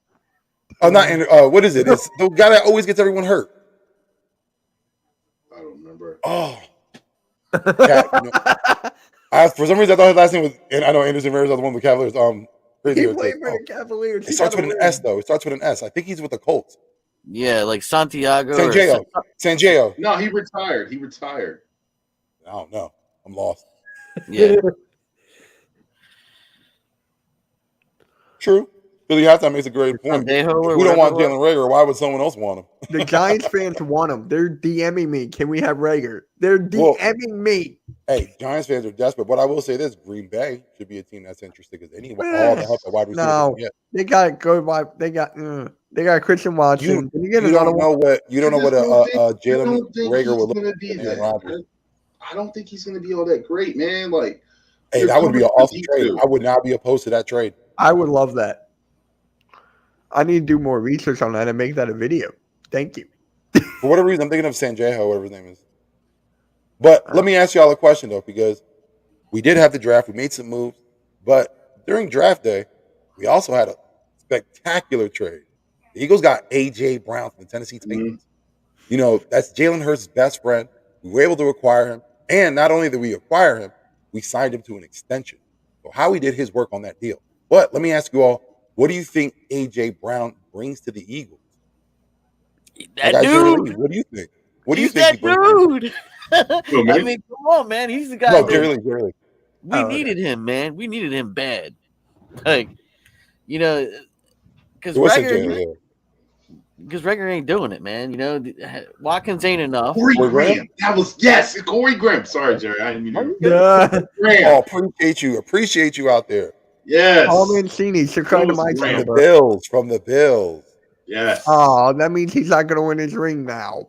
Oh, not what is it? It's the guy that always gets everyone hurt. I don't remember. Oh, Cat, for some reason I thought his last name was, and I know Anderson Varejao was the one with the Cavaliers. He played for the Cavaliers. It starts with an S though. It starts with an S. I think he's with the Colts. Yeah, like Santiago. Sanjeo. No, he retired. I don't know. I'm lost. Yeah. True. Billy Halftime makes a great point. We don't want Jalen Reagor. Why would someone else want him? The Giants fans want him. They're DMing me. Can we have Reagor? They're DMing me. Hey, Giants fans are desperate. But I will say this: Green Bay should be a team that's interested because all the help at wide receiver. No, they got good wide. They got Christian Watson. You don't know what Jalen Reagor will look like. I don't think he's going to be all that great, man. Like, hey, that would be an awesome trade. I would not be opposed to that trade. I would love that. I need to do more research on that and make that a video. Thank you. For whatever reason, I'm thinking of Sanjay, whatever his name is. But let me ask y'all a question, though, because we did have the draft. We made some moves. But during draft day, we also had a spectacular trade. The Eagles got A.J. Brown from the Tennessee Titans. You know, that's Jalen Hurts' best friend. We were able to acquire him. And not only did we acquire him, we signed him to an extension. So how he did his work on that deal. But let me ask you all, what do you think A.J. Brown brings to the Eagles? That dude. What do you think? What do you think? That dude. I mean, come on, man. He's the guy. No, Jerrylee. We needed him, man. We needed him bad. Like, you know, because Reagor ain't doing it, man. You know, Watkins ain't enough. Corey Graham. Corey Graham. Sorry, Jerry. I didn't mean to. Appreciate you out there. Yes. Paul Mancini should come to my team. From the Bills. Yes. Oh, that means he's not going to win his ring now.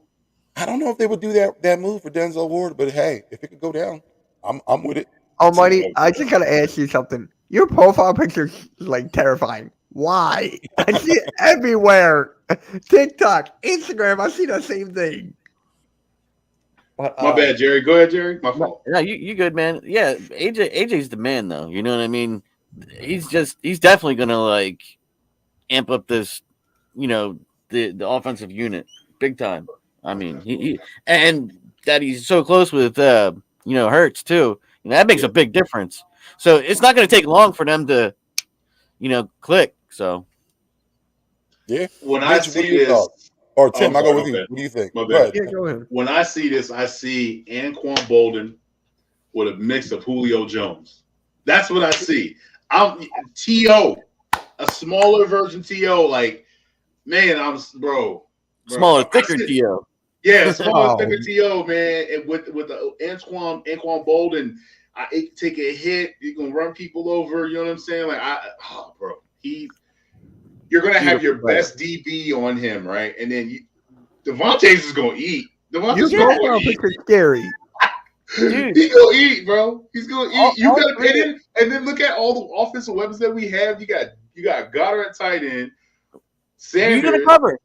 I don't know if they would do that move for Denzel Ward, but hey, if it could go down, I'm with it. Almighty, I just got to ask you something. Your profile picture is like terrifying. Why? I see it everywhere. TikTok, Instagram, I see the same thing. But, my bad, Jerry. Go ahead, Jerry. My fault. No, you good, man. Yeah, AJ's the man, though. You know what I mean? He's definitely gonna like amp up this, you know, the offensive unit big time. I mean, he and that he's so close with you know, Hurts too. You know, that makes a big difference. So it's not going to take long for them to, you know, click. So yeah, when I see this, or Tim, I go with you. What do you think? My bad. Yeah, go ahead. When I see this, I see Anquan Bolden with a mix of Julio Jones. That's what I see. T.O., a smaller version T.O. Like, man, bro. Smaller, thicker T.O. Yeah, smaller, thicker T.O., man. And with the Anquan Bolden, I take a hit. You're going to run people over. You know what I'm saying? Like, bro. You're going to have your best DB on him, right? And then Devontae's is going to eat. Devontae's going to eat. Scary. Dude. He's gonna eat, bro. He's gonna eat. You got to pay him, and then look at all the offensive weapons that we have. You got Goddard at tight end. Sanders. You're gonna cover.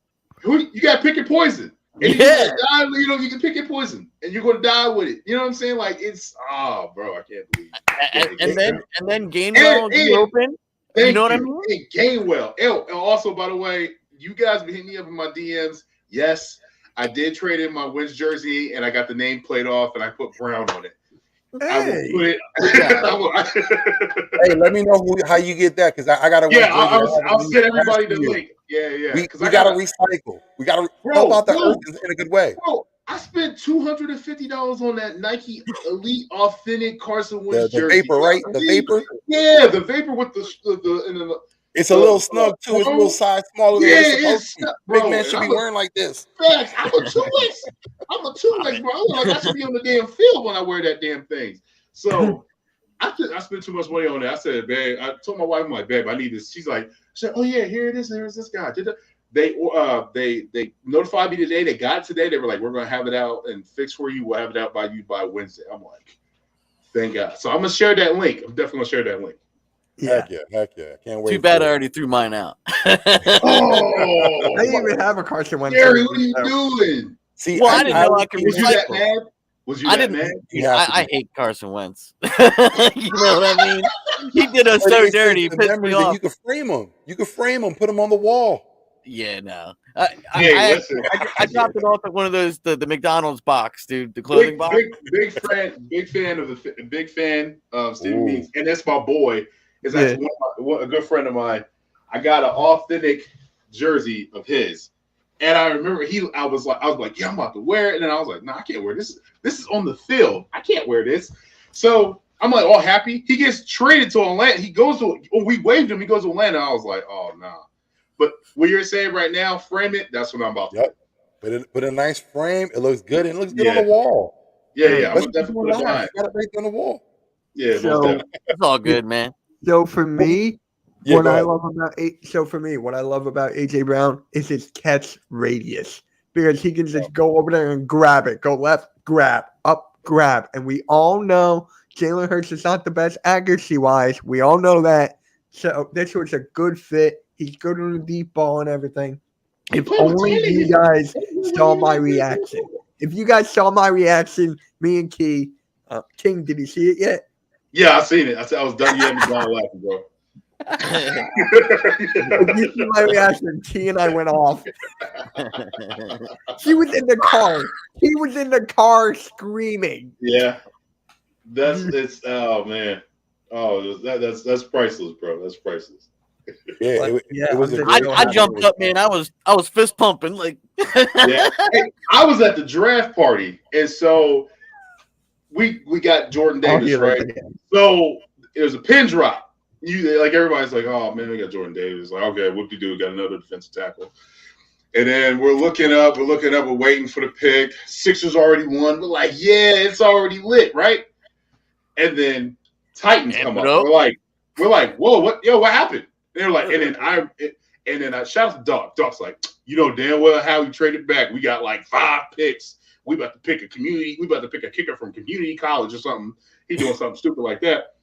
You got to pick your poison. And you can pick your poison, and you're gonna die with it. You know what I'm saying? Like it's bro, I can't believe it. And then Gainwell will be open. You know what I mean? And Gainwell. And also, by the way, you guys been hitting me up in my DMs. Yes. I did trade in my Wins jersey, and I got the name played off, and I put Brown on it. Hey. I will put it. Hey, let me know how you get that because I got to. Yeah, I'll send everybody the link. Yeah. We got to recycle. We got to help out the earth in a good way. Bro, I spent $250 on that Nike Elite Authentic Carson Wentz jersey. The Vapor, right? The Vapor? Yeah, the Vapor with the it's a little snug too. It's a little size smaller than it's supposed to be. Big man should be wearing like this. Facts. I'm a two-way, bro. Like I should be on the damn field when I wear that damn thing. So I spent too much money on that. I said, babe, I told my wife, I'm like, babe, I need this. She said, oh yeah, here it is. Here's this guy. They notified me today. They got it today. They were like, we're gonna have it out and fix for you. We'll have it out by Wednesday. I'm like, thank God. So I'm gonna share that link. I'm definitely gonna share that link. Yeah. Heck yeah. Can't wait. Too bad I already threw mine out. I didn't even have a Carson Wentz. Jerry, what are you doing? See, I didn't know I could recycle. Was you I that didn't. mad? I hate Carson Wentz. You know what I mean? He did us But so it's dirty. He the pissed memory me that off. you could frame him. You could frame him, put him on the wall. Yeah, no. Hey, listen. I dropped it off at one of those the McDonald's box, dude. The clothing box. Big fan of Stevie Ooh. Means, and that's my boy. It's Yeah. actually a good friend of mine. I got an authentic jersey of his, and I remember I was like, yeah, I'm about to wear it, and then I was like, no, I can't wear this. This is on the field. I can't wear this. So I'm like, all happy. He gets traded to Atlanta. We waived him. He goes to Atlanta. I was like, oh no. Nah. But what you're saying right now, frame it. That's what I'm about to do. Put a nice frame. It looks good, and it looks good on the wall. Yeah. I'm definitely put it behind. Got it right there on the wall. Yeah, most So, definitely. It's all good, man. so for me, Yeah, what go I ahead. love about AJ Brown is his catch radius, because he can just go over there and grab it, go left, grab, up, grab, and we all know Jalen Hurts is not the best accuracy wise. We all know that. So this was a good fit. He's good on the deep ball and everything. If only you guys saw my reaction. If you guys saw my reaction, me and King, did you see it yet? Yeah, I seen it. I was done. You had me down laughing, bro. If you see my reaction, Key and I went off. She was in the car. He was in the car screaming. Yeah, it's oh man, that's priceless, bro. That's priceless. Yeah, it was a great. I jumped up, man. I was fist pumping like. Yeah, hey, I was at the draft party, and so we got Jordan Davis, right? So it was a pin drop. Everybody's like, oh man, we got Jordan Davis. Like, okay, whoop-de-doo, got another defensive tackle. And then we're looking up, we're waiting for the pick. Sixers already won. We're like, yeah, it's already lit, right? And then Titans come up. We're like, whoa, what happened? And they're like, and then I shout out to Doc. Doc's like, you know damn well how we traded back. We got like 5 picks. We about to pick a kicker from community college or something. He doing something stupid like that.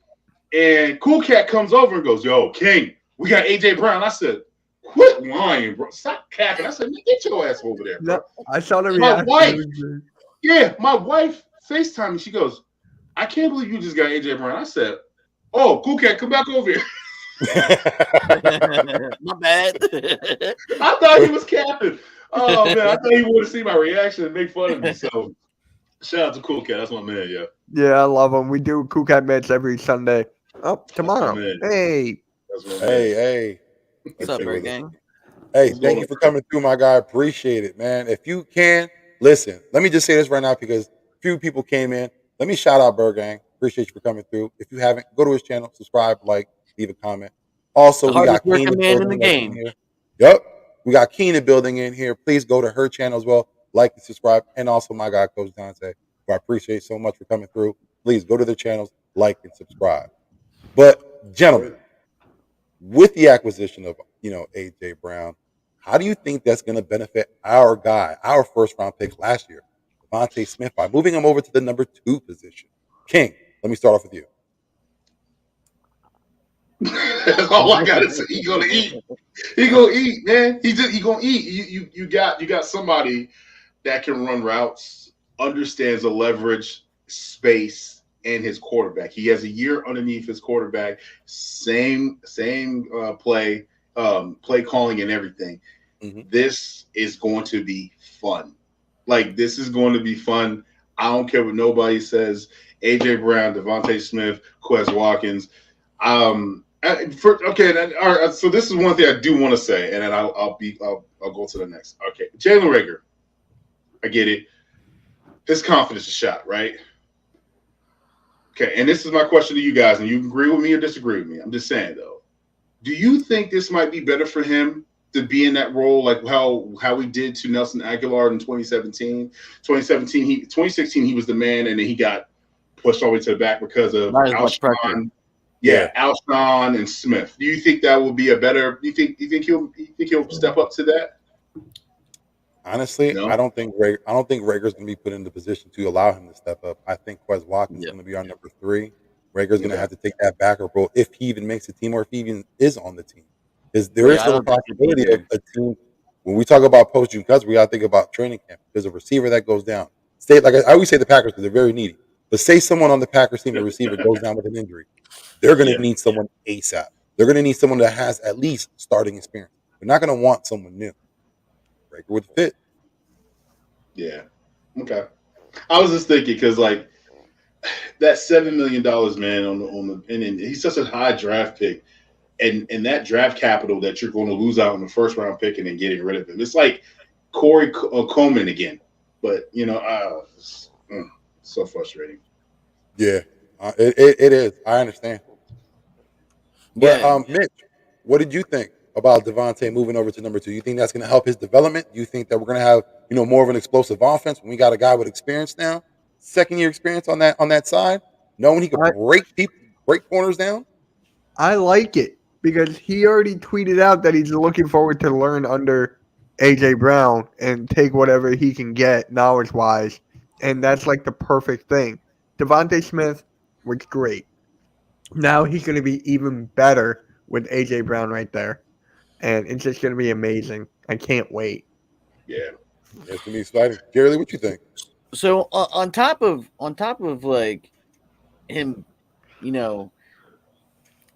And Cool Cat comes over and goes, yo, King, we got AJ Brown. I said, quit lying, bro. Stop capping. I said, get your ass over there, bro. No, I saw the reaction. My wife wife FaceTime me. She goes, I can't believe you just got AJ Brown. I said, oh, Cool Cat, come back over here. My bad. I thought he was capping. Oh, man. I thought he wanted to see my reaction and make fun of me. So shout out to Cool Cat. That's my man, yeah. Yeah, I love him. We do Cool Cat match every Sunday. Oh, tomorrow. Hey. Hey. What's up, Bird Gang? Hey, thank you for coming through, my guy. Appreciate it, man. If you can, listen, let me just say this right now because few people came in. Let me shout out Bird Gang. Appreciate you for coming through. If you haven't, go to his channel, subscribe, like, leave a comment. Also, we got Keenan man in the game. here. Yep. We got Keenan building in here. Please go to her channel as well. Like and subscribe. And also my guy, Coach Dante, who I appreciate so much for coming through. Please go to their channels, like and subscribe. But gentlemen, with the acquisition of AJ Brown, how do you think that's going to benefit our guy, our first round pick last year, Devontae Smith, by moving him over to the number 2 position? King, let me start off with you. All I gotta say, he gonna eat. He gonna eat, man. He gonna eat. You got somebody that can run routes, understands the leverage, space, and his quarterback. He has a year underneath his quarterback. Same play calling and everything. Mm-hmm. This is going to be fun. This is going to be fun. I don't care what nobody says. AJ Brown, Devontae Smith, Quez Watkins. All right. So this is one thing I do want to say, and then I'll go to the next. Okay, Jalen Reagor. I get it. His confidence is shot, right? Okay, and this is my question to you guys, and you can agree with me or disagree with me. I'm just saying, though. Do you think this might be better for him to be in that role, like how we did to Nelson Aguilar in 2017? 2016, he was the man, and then he got pushed all the way to the back because of Alshon. Yeah, Alshon and Smith. Do you think that will be a better? You think he'll step up to that? Honestly, no. I don't think Reagor's going to be put in the position to allow him to step up. I think Quez Watkins is going to be our number 3. Reagor's going to have to take that backer role if he even makes the team or if he even is on the team. There is still a possibility of a team. When we talk about post-June cuts, we got to think about training camp. There's a receiver that goes down. say, like I always say the Packers because they're very needy. But say someone on the Packers team, a receiver, goes down with an injury, they're going to need someone ASAP. They're going to need someone that has at least starting experience. They're not going to want someone new. Breaker would fit. Yeah. Okay. I was just thinking because like that $7 million, man, and he's such a high draft pick, and that draft capital that you're going to lose out on the first round pick and then getting rid of him. It's like Corey Coleman again, but it's so frustrating. Yeah, it is. I understand. But Yeah. Mitch, what did you think about Devontae moving over to number 2? You think that's going to help his development? You think that we're going to have more of an explosive offense when we got a guy with experience now, second year experience on that side, knowing he could break corners down? I like it because he already tweeted out that he's looking forward to learn under AJ Brown and take whatever he can get knowledge wise, and that's like the perfect thing. Devontae Smith was great. Now he's going to be even better with AJ Brown right there, and it's just going to be amazing. I can't wait. Yeah. It's going to be exciting. Jerrylee, what you think? So on top of like him,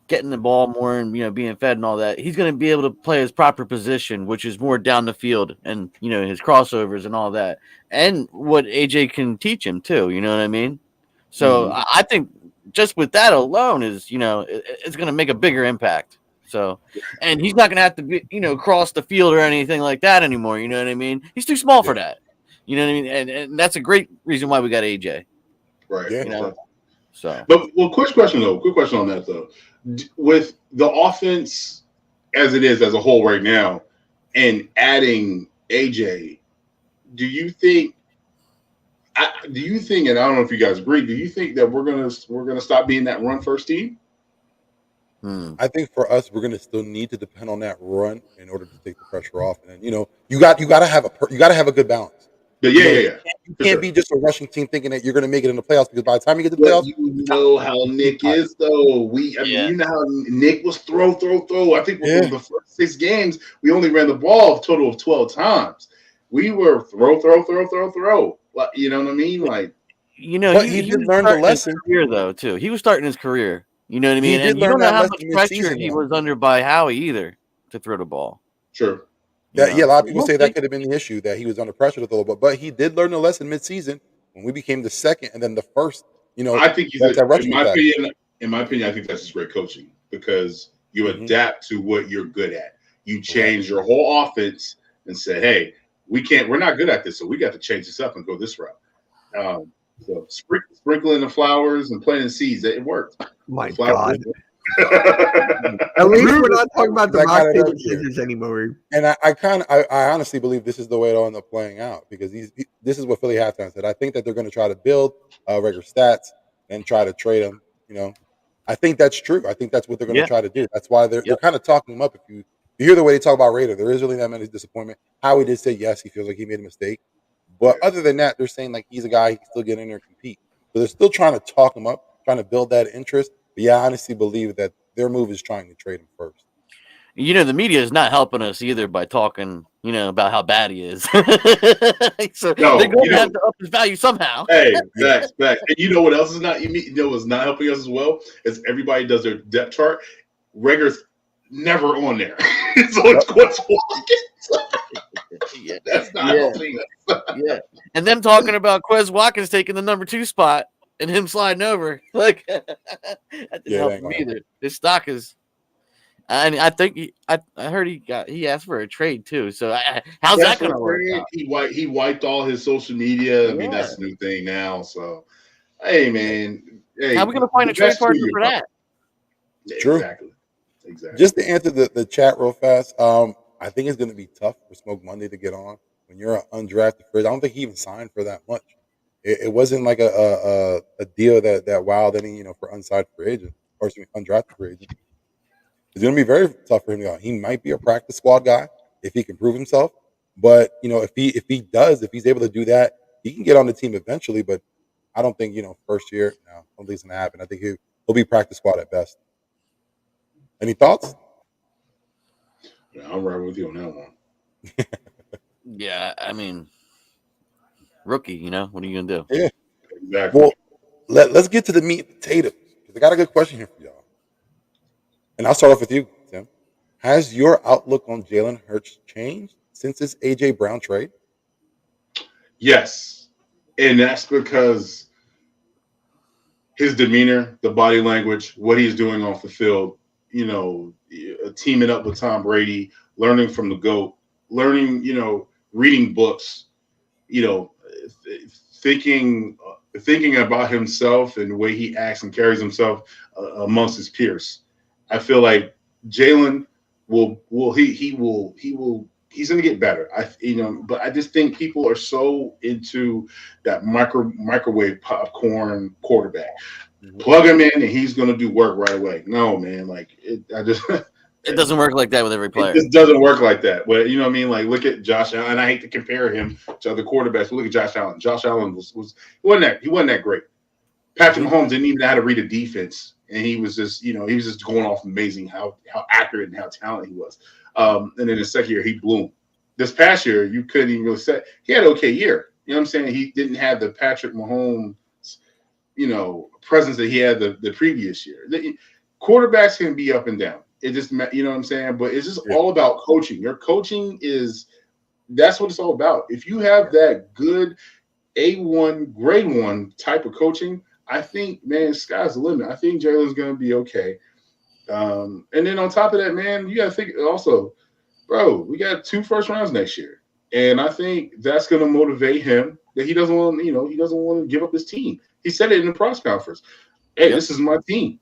getting the ball more and being fed and all that, he's going to be able to play his proper position, which is more down the field and his crossovers and all that, and what AJ can teach him too. You know what I mean? So I think just with that alone is it's going to make a bigger impact. So, and he's not going to have to be cross the field or anything like that anymore. You know what I mean? He's too small for that. You know what I mean? And that's a great reason why we got AJ. Right. Yeah. So, but quick question on that though, with the offense as it is as a whole right now, and adding AJ, do you think? And I don't know if you guys agree. Do you think that we're gonna stop being that run first team? I think for us, we're going to still need to depend on that run in order to take the pressure off. And you got to have a good balance. But You can't be just a rushing team thinking that you're going to make it in the playoffs, because by the time you get to the playoffs, you know how Nick is though. You know how Nick was throw. I think the first 6 games we only ran the ball a total of 12 times. We were throw. Like, you know what I mean? Like, but he did learn the lesson career though too. He was starting his career. You know what I mean? He did and you learn don't know that how lesson much pressure mid-season, he though. was under by Howie either to throw the ball. Sure. A lot of people say that could have been the issue, that he was under pressure to throw the ball. But he did learn the lesson mid-season when we became the second and then the first. I think in my opinion, I think that's just great coaching, because you adapt to what you're good at. You change your whole offense and say, hey, we're not good at this, so we got to change this up and go this route. So sprinkling the flowers and planting seeds, it worked. My God. At least we're not talking about the rock paper scissors anymore. And I honestly believe this is the way it'll end up playing out, because this is what Philly halftime said. I think that they're going to try to build regular stats and try to trade them. I think that's true. I think that's what they're going to try to do. That's why they're kind of talking him up. If you hear the way they talk about Rader, there is really that many disappointment. Howie did say yes, he feels like he made a mistake. But other than that, they're saying like he's a guy he can still get in there and compete. So they're still trying to talk him up, trying to build that interest. But I honestly believe that their move is trying to trade him first. The media is not helping us either by talking, about how bad he is. So they're going to have to up his value somehow. Hey, facts. And you know what else is not? What's not helping us as well? Is everybody does their depth chart. Reagor's never on there, so it's Quez Watkins. That's not helping us. And them talking about Quez Watkins taking the number 2 spot and him sliding over, like that didn't help him either. His stock is. I think I heard he asked for a trade too. So how's that going to work out? He wiped all his social media. I mean, that's the new thing now. So, hey man, how are we going to find a trade partner for that? True. Exactly. Just to answer the chat real fast, I think it's going to be tough for Smoke Monday to get on when you're an undrafted free agent. I don't think he even signed for that much. It wasn't like a deal that wowed any for unsigned free agent or undrafted free agent. It's going to be very tough for him to go. He might be a practice squad guy if he can prove himself. But if he's able to do that, he can get on the team eventually. But I don't think first year. No, I don't think it's going to happen. I think he'll be practice squad at best. Any thoughts? Yeah, I'm right with you on that one. Yeah, I mean, rookie. You know, what are you gonna do? Yeah. Exactly. Well, let's get to the meat and potatoes. I got a good question here for y'all. And I'll start off with you, Tim. Has your outlook on Jalen Hurts changed since this AJ Brown trade? Yes, and that's because his demeanor, the body language, what he's doing off the field, teaming up with Tom Brady, learning from the GOAT, learning, reading books, you know, thinking about himself and the way he acts and carries himself amongst his peers. I feel like Jalen he's going to get better. But I just think people are so into that microwave popcorn quarterback. Mm-hmm. Plug him in and he's going to do work right away. No, man, It doesn't work like that with every player. It just doesn't work like that. But you know what I mean? Like, look at Josh Allen. And I hate to compare him to other quarterbacks, but look at Josh Allen. Josh Allen he wasn't that great. Patrick Mahomes didn't even know how to read a defense. And he was just going off amazing how accurate and how talented he was. And then the second year, he blew him. This past year, you couldn't even really say he had an okay year. You know what I'm saying? He didn't have the Patrick Mahomes, presence that he had the previous year. Quarterbacks can be up and down. It just, you know what I'm saying? But it's just all about coaching. Your coaching that's what it's all about. If you have that good A1, grade 1 type of coaching, I think, man, sky's the limit. I think Jalen's going to be okay. And then on top of that, man, you got to think also, bro, we got 2 first rounds next year. And I think that's going to motivate him that he doesn't want to give up his team. He said it in the press conference. Hey, This is my team.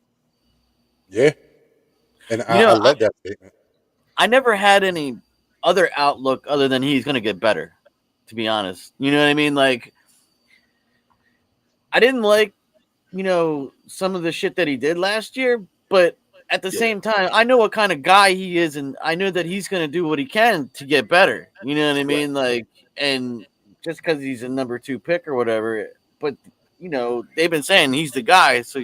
Yeah. And I love that statement. I never had any other outlook other than he's going to get better, to be honest. You know what I mean? Like, I didn't like, some of the shit that he did last year, but at the same time, I know what kind of guy he is, and I know that he's going to do what he can to get better. You know what I mean? Like, and just because he's a number 2 pick or whatever, but, they've been saying he's the guy, so,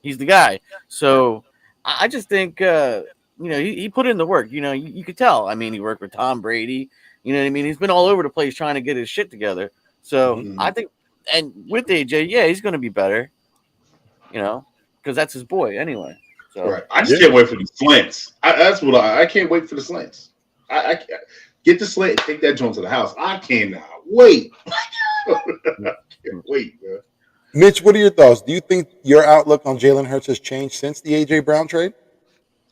he's the guy. So I just think, he put in the work. You could tell. I mean, he worked with Tom Brady. You know what I mean? He's been all over the place trying to get his shit together. So I think, and with AJ, he's going to be better, because that's his boy anyway. So right. I just can't wait for the slants. I can't wait for the slants. I get the slant and take that joint to the house. I cannot wait. Can't wait, man. Mitch, what are your thoughts? Do you think your outlook on Jalen Hurts has changed since the AJ Brown trade?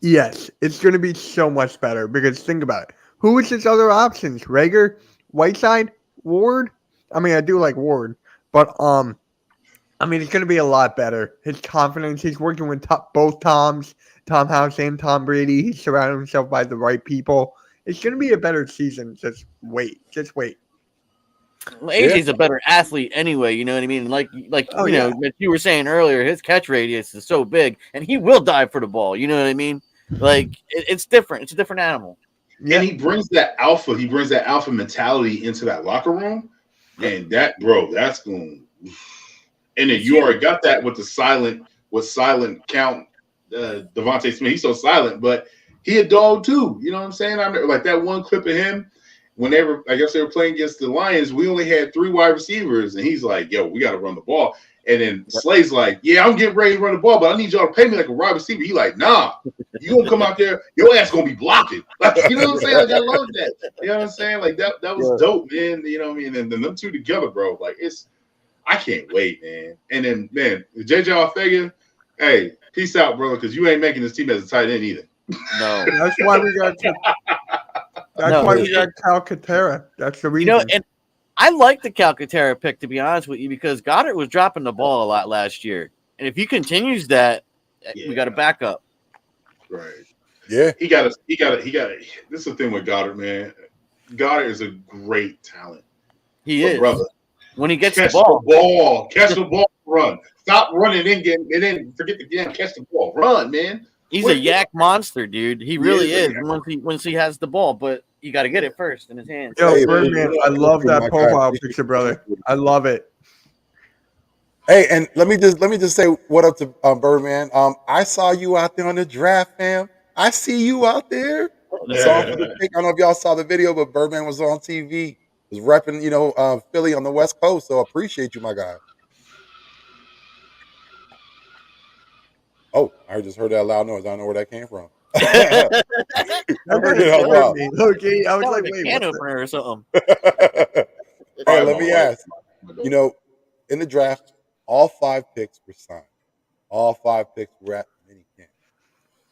Yes, it's going to be so much better because think about it. Who is his other options? Rager, Whiteside, Ward? I mean, I do like Ward, but it's going to be a lot better. His confidence, he's working with both Toms, Tom House and Tom Brady. He's surrounding himself by the right people. It's going to be a better season. Just wait. Well, AJ's a better athlete anyway, you know what I mean? Like you were saying earlier, his catch radius is so big, and he will dive for the ball. You know what I mean? Like it's different. It's a different animal. Yeah. And he brings that alpha. He brings that alpha mentality into that locker room, and that's going. And then you already got that with the silent count. Devontae Smith, he's so silent, but he a dog too. You know what I'm saying? I remember like that one clip of him. Whenever I guess they were playing against the Lions, we only had 3 wide receivers, and he's like, "Yo, we got to run the ball." And then Slay's like, "Yeah, I'm getting ready to run the ball, but I need y'all to pay me like a wide receiver." He like, "Nah, you gonna come out there, your ass gonna be blocking." Like, you know what I'm saying? Like, I love that. You know what I'm saying? Like that was dope, man. You know what I mean? And then them two together, bro. Like I can't wait, man. And then, man, JJ Alfega, hey, peace out, brother, because you ain't making this team as a tight end either. No, that's why we got. Why we got Calcaterra. That's the reason. And I like the Calcaterra pick, to be honest with you, because Goddard was dropping the ball a lot last year, and if he continues that, we got a backup. Right. Yeah. He got. This is the thing with Goddard, man. Goddard is a great talent. He is, brother. When he gets catch the ball, catch the ball, run. Stop running and then forget the game. Catch the ball, run, man. He's a yak monster, dude. He really is. Once he has the ball, but you got to get it first in his hands. Yo, Birdman, I love that profile picture, brother. I love it. Hey, and let me just say what up to Birdman. I saw you out there on the draft, fam. I see you out there. I don't know if y'all saw the video, but Birdman was on TV was repping, Philly on the West Coast. So appreciate you, my guy. Oh, I just heard that loud noise. I don't know where that came from. I That heard kind of it out scared loud. me. Okay, I was Sound like, like a wait, can what's that? opener or something. Hey, let My me wife. ask. In the draft, all 5 picks were signed. All 5 picks were at minicamp.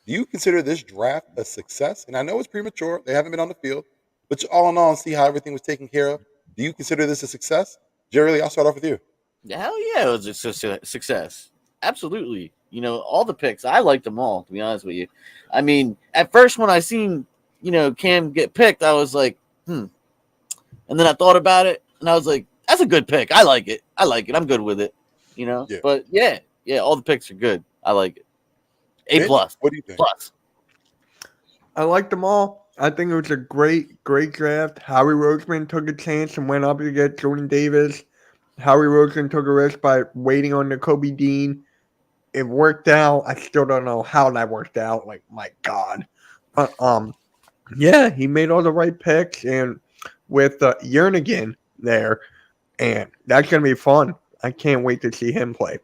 Do you consider this draft a success? And I know it's premature; they haven't been on the field, but all in all, and see how everything was taken care of. Do you consider this a success, Jerrylee? I'll start off with you. Hell yeah, it was a success. Absolutely. All the picks, I liked them all, to be honest with you. I mean, at first when I seen, Cam get picked, I was like, And then I thought about it and I was like, that's a good pick. I like it. I'm good with it. Yeah. But yeah, all the picks are good. I like it. A Mitch, plus. what do you think? Plus. I liked them all. I think it was a great draft. Howie Roseman took a chance and went up to get Jordan Davis. Howie Roseman took a risk by waiting on the Kobe Dean. It worked out. I still don't know how that worked out. Like, my God. But, yeah, he made all the right picks, and with Jernigan there, and that's going to be fun. I can't wait to see him play.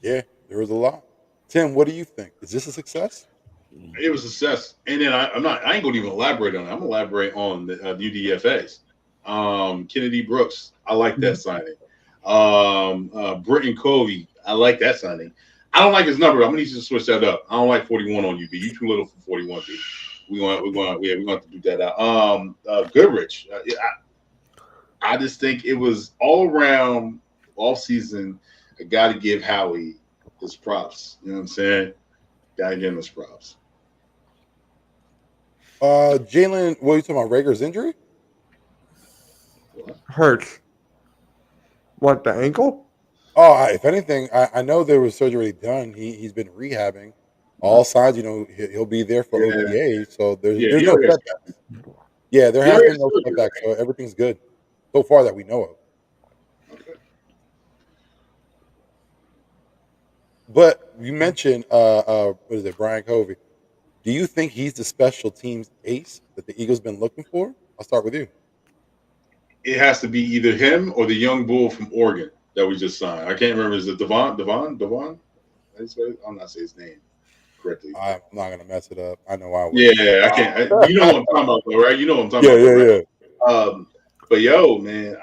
Yeah, there was a lot. Tim, what do you think? Is this a success? It was a success. And then I ain't going to even elaborate on it. I'm going to elaborate on the UDFAs. Kennedy Brooks, I like that signing. Britton Covey, I like that signing. I don't like his number. I'm gonna need you to switch that up. I don't like 41 on you, B. You too little for 41, B. We're going to have to do that out. Goodrich. I just think it was all around off season. I got to give Howie his props. You know what I'm saying? Got to give him his props. Jalen, what are you talking about? Rager's injury? Hurts. What, the ankle? Oh, if anything, I know there was surgery done. He's been rehabbing. All signs, he'll be there for OTA. So there's no setbacks. Yeah, there has been no setbacks. So everything's good so far that we know of. Okay. But you mentioned what is it, Brian Covey? Do you think he's the special teams ace that the Eagles been looking for? I'll start with you. It has to be either him or the young bull from Oregon that we just signed. I can't remember. Is it Devon? I'm not saying his name correctly. I'm not gonna mess it up. I know I will. Yeah, I can't. You know what I'm talking about, though, right? You know what I'm talking about. Right? But yo, man,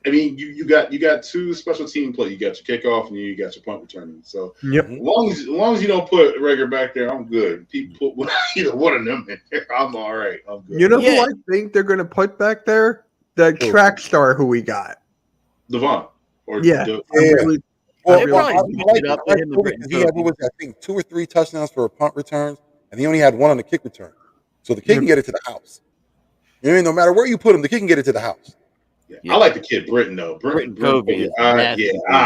I mean, you got 2 special team play. You got your kickoff and you got your punt returning. So Yep. as long as you don't put Rager back there, I'm good. People put either one of them in there, I'm all right. I'm good. You know who I think they're going to put back there? The track star who we got. Devon. Yeah. Well, They probably he had, I think, 2 or 3 touchdowns for punt returns, and he only had 1 on the kick return. So the kid can get it to the house. No matter where you put him, the kid can get it to the house. Yeah. I like the kid Britton though. Britton Kobe.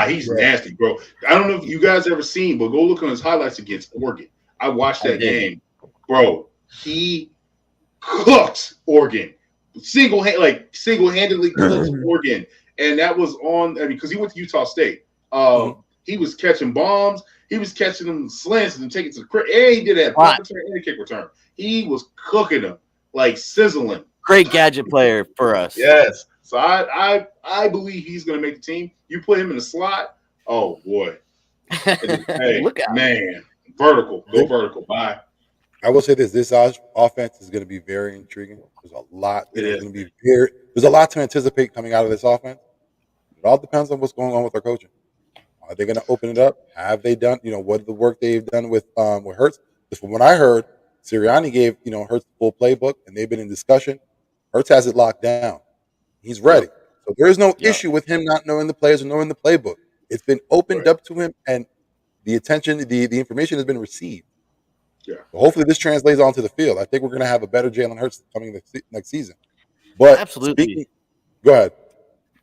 He's nasty, bro. I don't know if you guys ever seen, but go look on his highlights against Oregon. I watched that game, bro. He cooked Oregon, single-handedly cooked Oregon, and that was on. Because he went to Utah State. He was catching bombs. He was catching them slants and taking to the crib. And he did that punt return and a kick return. He was cooking them like sizzling. Great gadget player for us. Yes. So I believe he's going to make the team. You put him in the slot, oh boy! Hey, look out, man! Vertical, go vertical. Bye. I will say this offense is going to be very intriguing. There's a lot. There's a lot to anticipate coming out of this offense. It all depends on what's going on with their coaching. Are they going to open it up? Have they done? What the work they've done with Hurts? Because from what I heard, Sirianni gave Hurts the full playbook, and they've been in discussion. Hurts has it locked down. He's ready. So there is no issue with him not knowing the players or knowing the playbook. It's been opened up to him, and the attention, the information has been received. Yeah. So hopefully this translates onto the field. I think we're going to have a better Jalen Hurts coming next season. But absolutely. Go ahead.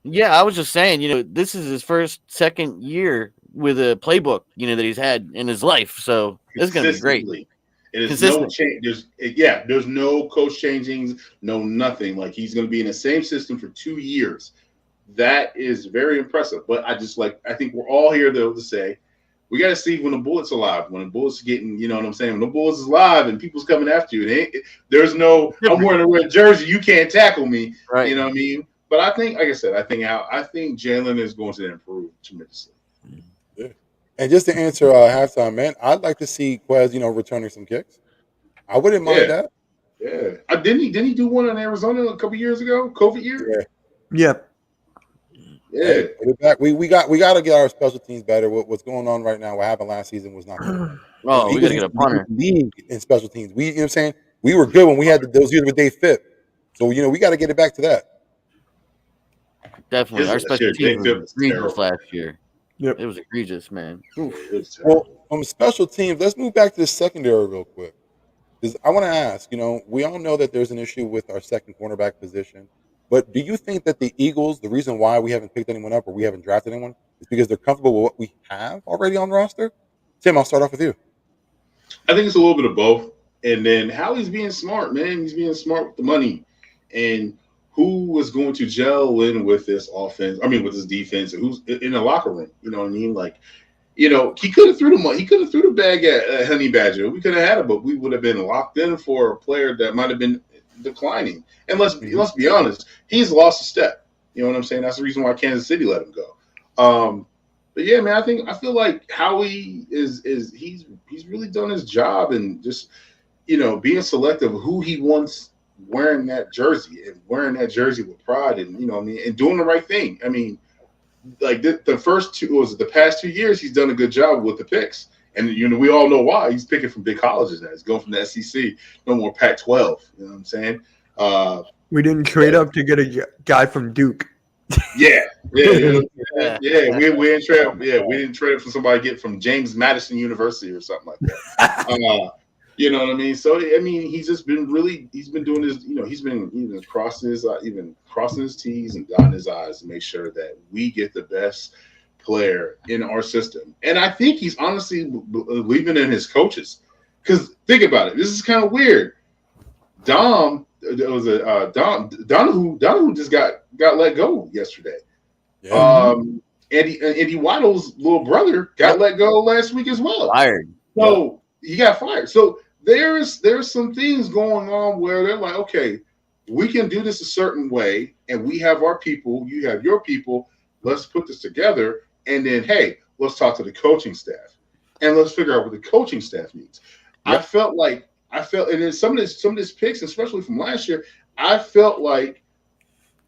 Yeah, I was just saying, this is his second year with a playbook, that he's had in his life. So it's going to be great. It is no change. There's no coach changings, no nothing. Like he's going to be in the same system for 2 years. That is very impressive. But I think we're all here though to say We got to see when the Bullets are live, when the Bullets are getting, you know what I'm saying? When the Bullets is live and people's coming after you, there's no, I'm wearing a red jersey, you can't tackle me. Right. You know what I mean? But I think, like I said, I think Jalen is going to improve tremendously. Yeah. And just to answer halftime, man, I'd like to see Quez, returning some kicks. I wouldn't mind that. Yeah. Didn't he do one in Arizona a couple years ago? COVID year? Yeah. Yeah. Hey, put it back. We got to get our special teams better. What's going on right now? What happened last season was not good. Oh, we got to get a punter. League in special teams. You know what I'm saying? We were good when we had those years with Dave Phipp. So we got to get it back to that. Definitely, our special teams was egregious last year. Yep. It was egregious, man. Well, from special teams, let's move back to the secondary real quick. Because I want to ask, we all know that there's an issue with our second cornerback position. But do you think that the Eagles, the reason why we haven't picked anyone up or we haven't drafted anyone, is because they're comfortable with what we have already on the roster? Tim, I'll start off with you. I think it's a little bit of both. And then Howie's being smart, man. He's being smart with the money. And who was going to gel in with this offense? I mean, with this defense, and who's in the locker room? You know what I mean? Like, he could have threw the money. He could have threw the bag at Honey Badger. We could have had it, but we would have been locked in for a player that might have been declining. And let's be honest, he's lost a step. You know what I'm saying? That's the reason why Kansas City let him go. But yeah, man, I feel like Howie he's really done his job and just being selective of who he wants wearing that jersey and wearing that jersey with pride and and doing the right thing. I mean, like the past 2 years, he's done a good job with the picks. And, we all know why. He's picking from big colleges now. He's going from the SEC, no more Pac-12. You know what I'm saying? We didn't trade up to get a guy from Duke. Yeah. We didn't trade up for somebody to get from James Madison University or something like that. You know what I mean? So, I mean, he's been doing his, he's been even crossing his T's and dotting his I's to make sure that we get the best player in our system. And I think he's honestly believing in his coaches. Because think about it. This is kind of weird. Donohue just got let go yesterday. Yeah. Andy Waddle's little brother got let go last week as well. Fired. So he got fired. So there's some things going on where they're like, okay, we can do this a certain way, and we have our people, you have your people. Let's put this together, and then hey, let's talk to the coaching staff, and let's figure out what the coaching staff needs. Yep. I felt, and then some of this picks, especially from last year, I felt like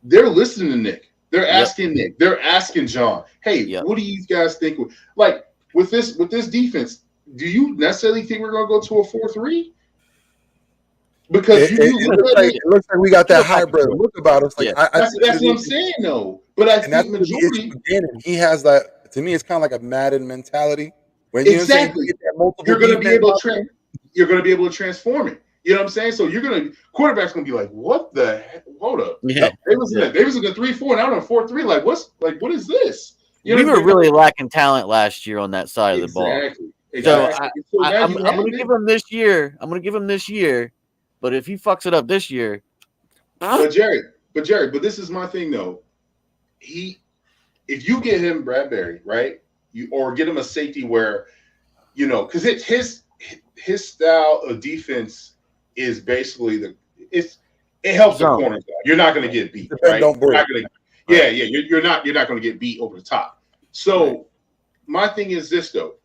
they're listening to Nick. They're asking Nick. They're asking John. Hey, what do you guys think? Like with this defense, do you necessarily think we're going to go to a 4-3? Because it looks like we got that hybrid look about us. Like that's what I'm saying, though. But I think majority, he has that. To me, it's kind of like a Madden mentality. When exactly, you're going to be able to you're going to be able to transform it. You know what I'm saying? So quarterback's going to be like, what the heck? Hold up. Yeah. They was in a 3-4, now they're 4-3. Like, what is this? We were really lacking talent last year on that side of the ball. Exactly. So I'm going to give him this year. But if he fucks it up this year. But this is my thing, though. If you get him Bradbury, right? Or get him a safety where, because his style of defense is basically it helps the corners. You're not going to get beat, right? You're not going to get beat over the top. So my thing is this, though.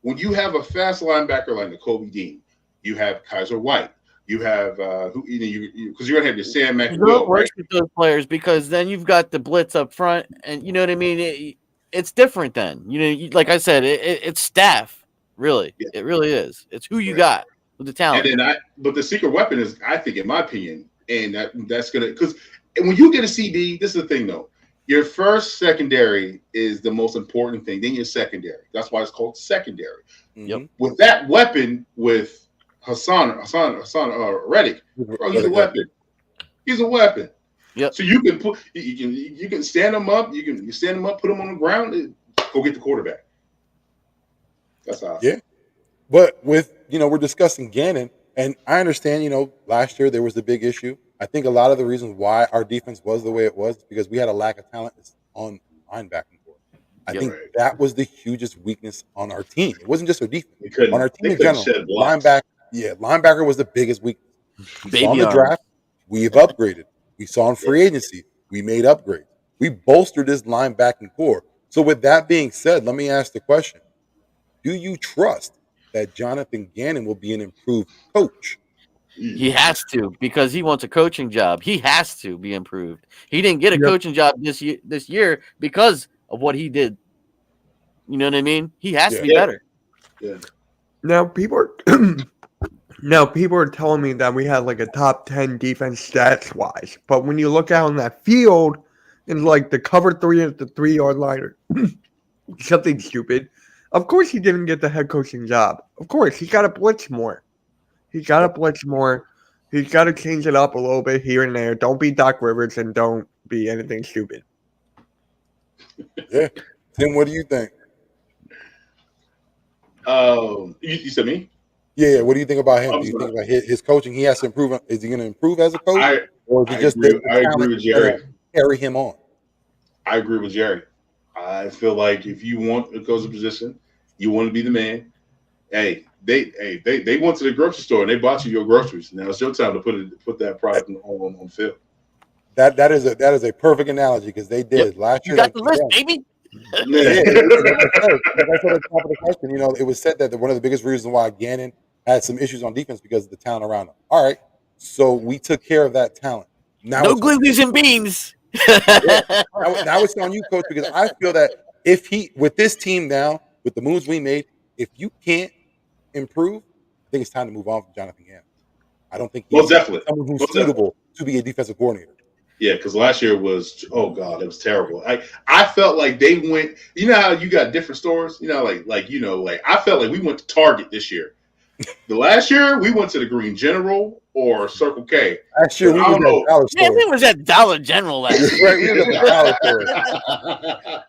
When you have a fast linebacker like Nakobe Dean, you have Kaiser White, you have because you're going to have your Sam McWill. Works with those players because then you've got the blitz up front, and you know what I mean. It's different then. Like I said, it's staff. Really, it really is. It's who you got with the talent. And then but the secret weapon is, I think, in my opinion, and that's gonna because when you get a CD, this is the thing though. Your first secondary is the most important thing. Then your secondary. That's why it's called secondary. Yep. With that weapon, with Hassan Reddick, bro, he's a weapon. He's a weapon. Yep. So you can stand him up. You stand him up, put him on the ground, go get the quarterback. That's how. Yeah. But we're discussing Gannon, and I understand, last year there was a big issue. I think a lot of the reasons why our defense was the way it was is because we had a lack of talent on linebacker. I Yep. think Right. that was the hugest weakness on our team. It wasn't just our defense. They couldn't. On our team They in couldn't general, shed blocks. linebacker was the biggest weakness. We saw in Baby the arms. draft, we've upgraded. We saw in free agency, we made upgrades. We bolstered this linebacking core. So with that being said, let me ask the question. Do you trust that Jonathan Gannon will be an improved coach? He has to because he wants a coaching job. He has to be improved. He didn't get a coaching job this year because of what he did. You know what I mean? He has to be better. Yeah. Now people are telling me that we had like a top 10 defense stats wise, but when you look out on that field, and like the cover 3 at the 3-yard line or something stupid. Of course, he didn't get the head coaching job. Of course, he's got to blitz more. He's got to change it up a little bit here and there. Don't be Doc Rivers and don't be anything stupid. Yeah. Tim, what do you think? You said me? Yeah. What do you think about him? Do you think about his coaching? He has to improve. Is he going to improve as a coach? Or is he just I agree with Jerry. Carry him on? I agree with Jerry. I feel like if you want a coaching position, you want to be the man. Hey, they went to the grocery store and they bought you your groceries. Now it's your time to put that product on film. That is a perfect analogy because they did last year. You got the list, baby. Yeah, like I said at the top of the question, it was said that one of the biggest reasons why Gannon had some issues on defense because of the talent around him. All right, so we took care of that talent. Now no glizzies and beans. Now it's on you, coach, because I feel that with this team now, with the moves we made, if you can't improve, I think it's time to move on from Jonathan Gannon. I don't think he's someone who's suitable to be a defensive coordinator. Yeah, because last year was it was terrible. I felt like they went. You know how you got different stores. I felt like we went to Target this year. The last year we went to the Green General or Circle K. Last year we were at Dollar Store. Yeah, we was at Dollar General last year. Right, we were at the Dollar Store.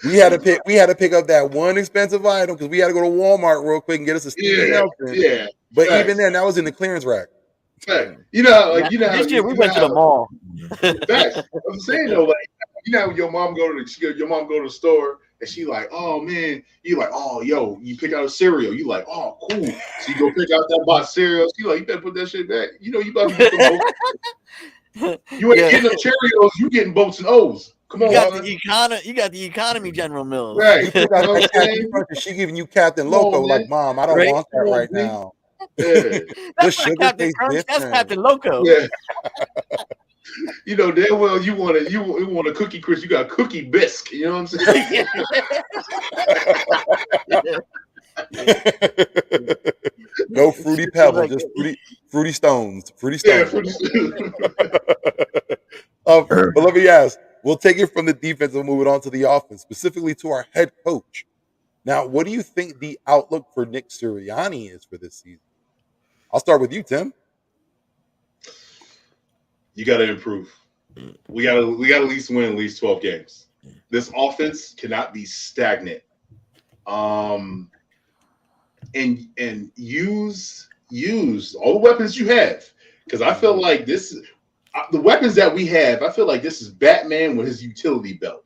We had to pick up that one expensive item because we had to go to Walmart real quick and get us a Stevie Nelson. Yeah, but even then, that was in the clearance rack. This year we went to the mall. I'm saying though, your mom go to the store and she like, oh man, you like, oh yo, you pick out a cereal, you like, oh cool. So you go pick out that box of cereal. She like, you better put that shit back. You about to get some boats. You ain't getting them Cheerios, you getting boats and O's. Come on, you got the economy General Mills. Right. She giving you Captain Loco, like, Mom, I don't want that right now. Yeah. That's not Captain Crunch, that's Captain Loco. Yeah. Damn well you want a cookie crisp, you got cookie bisque, you know what I'm saying? No fruity pebbles, just fruity stones. Yeah, but let me ask, we'll take it from the defense and move it on to the offense, specifically to our head coach. Now, what do you think the outlook for Nick Sirianni is for this season? I'll start with you, Tim. You got to improve. We got to at least win at least 12 games. This offense cannot be stagnant. And use all the weapons you have, because I feel like the weapons that we have. I feel like this is Batman with his utility belt,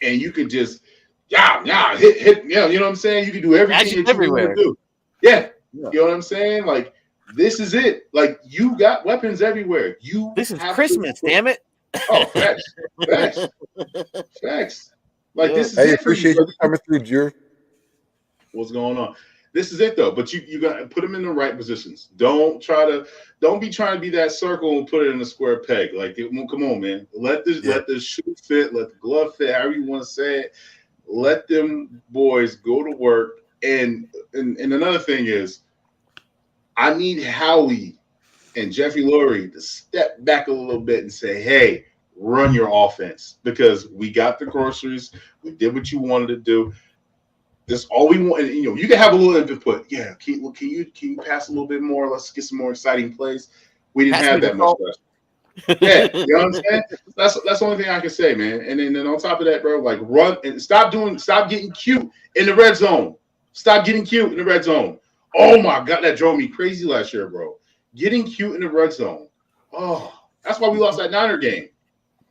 and you could just hit. You know what I'm saying? You can do everything that you want to do. Yeah, you know what I'm saying? Like, this is it. Like, you got weapons everywhere. This is Christmas, damn it. Oh, facts. Like, this is it. Hey, appreciate you coming through, Jer. What's going on? This is it though. But you got to put them in the right positions. Don't be trying to be that circle and put it in a square peg. Like, come on, man. Let the shoe fit, let the glove fit, however you want to say it. Let them boys go to work. And another thing is, I need Howie and Jeffrey Lurie to step back a little bit and say, hey, run your offense, because we got the groceries. We did what you wanted to do. That's all we want. And, you can have a little input. Yeah, can you pass a little bit more? Let's get some more exciting plays. We didn't have that much. Yeah, you know what I'm saying? That's the only thing I can say, man. And then on top of that, bro, like, run and stop getting cute in the red zone. Stop getting cute in the red zone. Oh my God, that drove me crazy last year, bro. Getting cute in the red zone. Oh, that's why we lost that Niner game.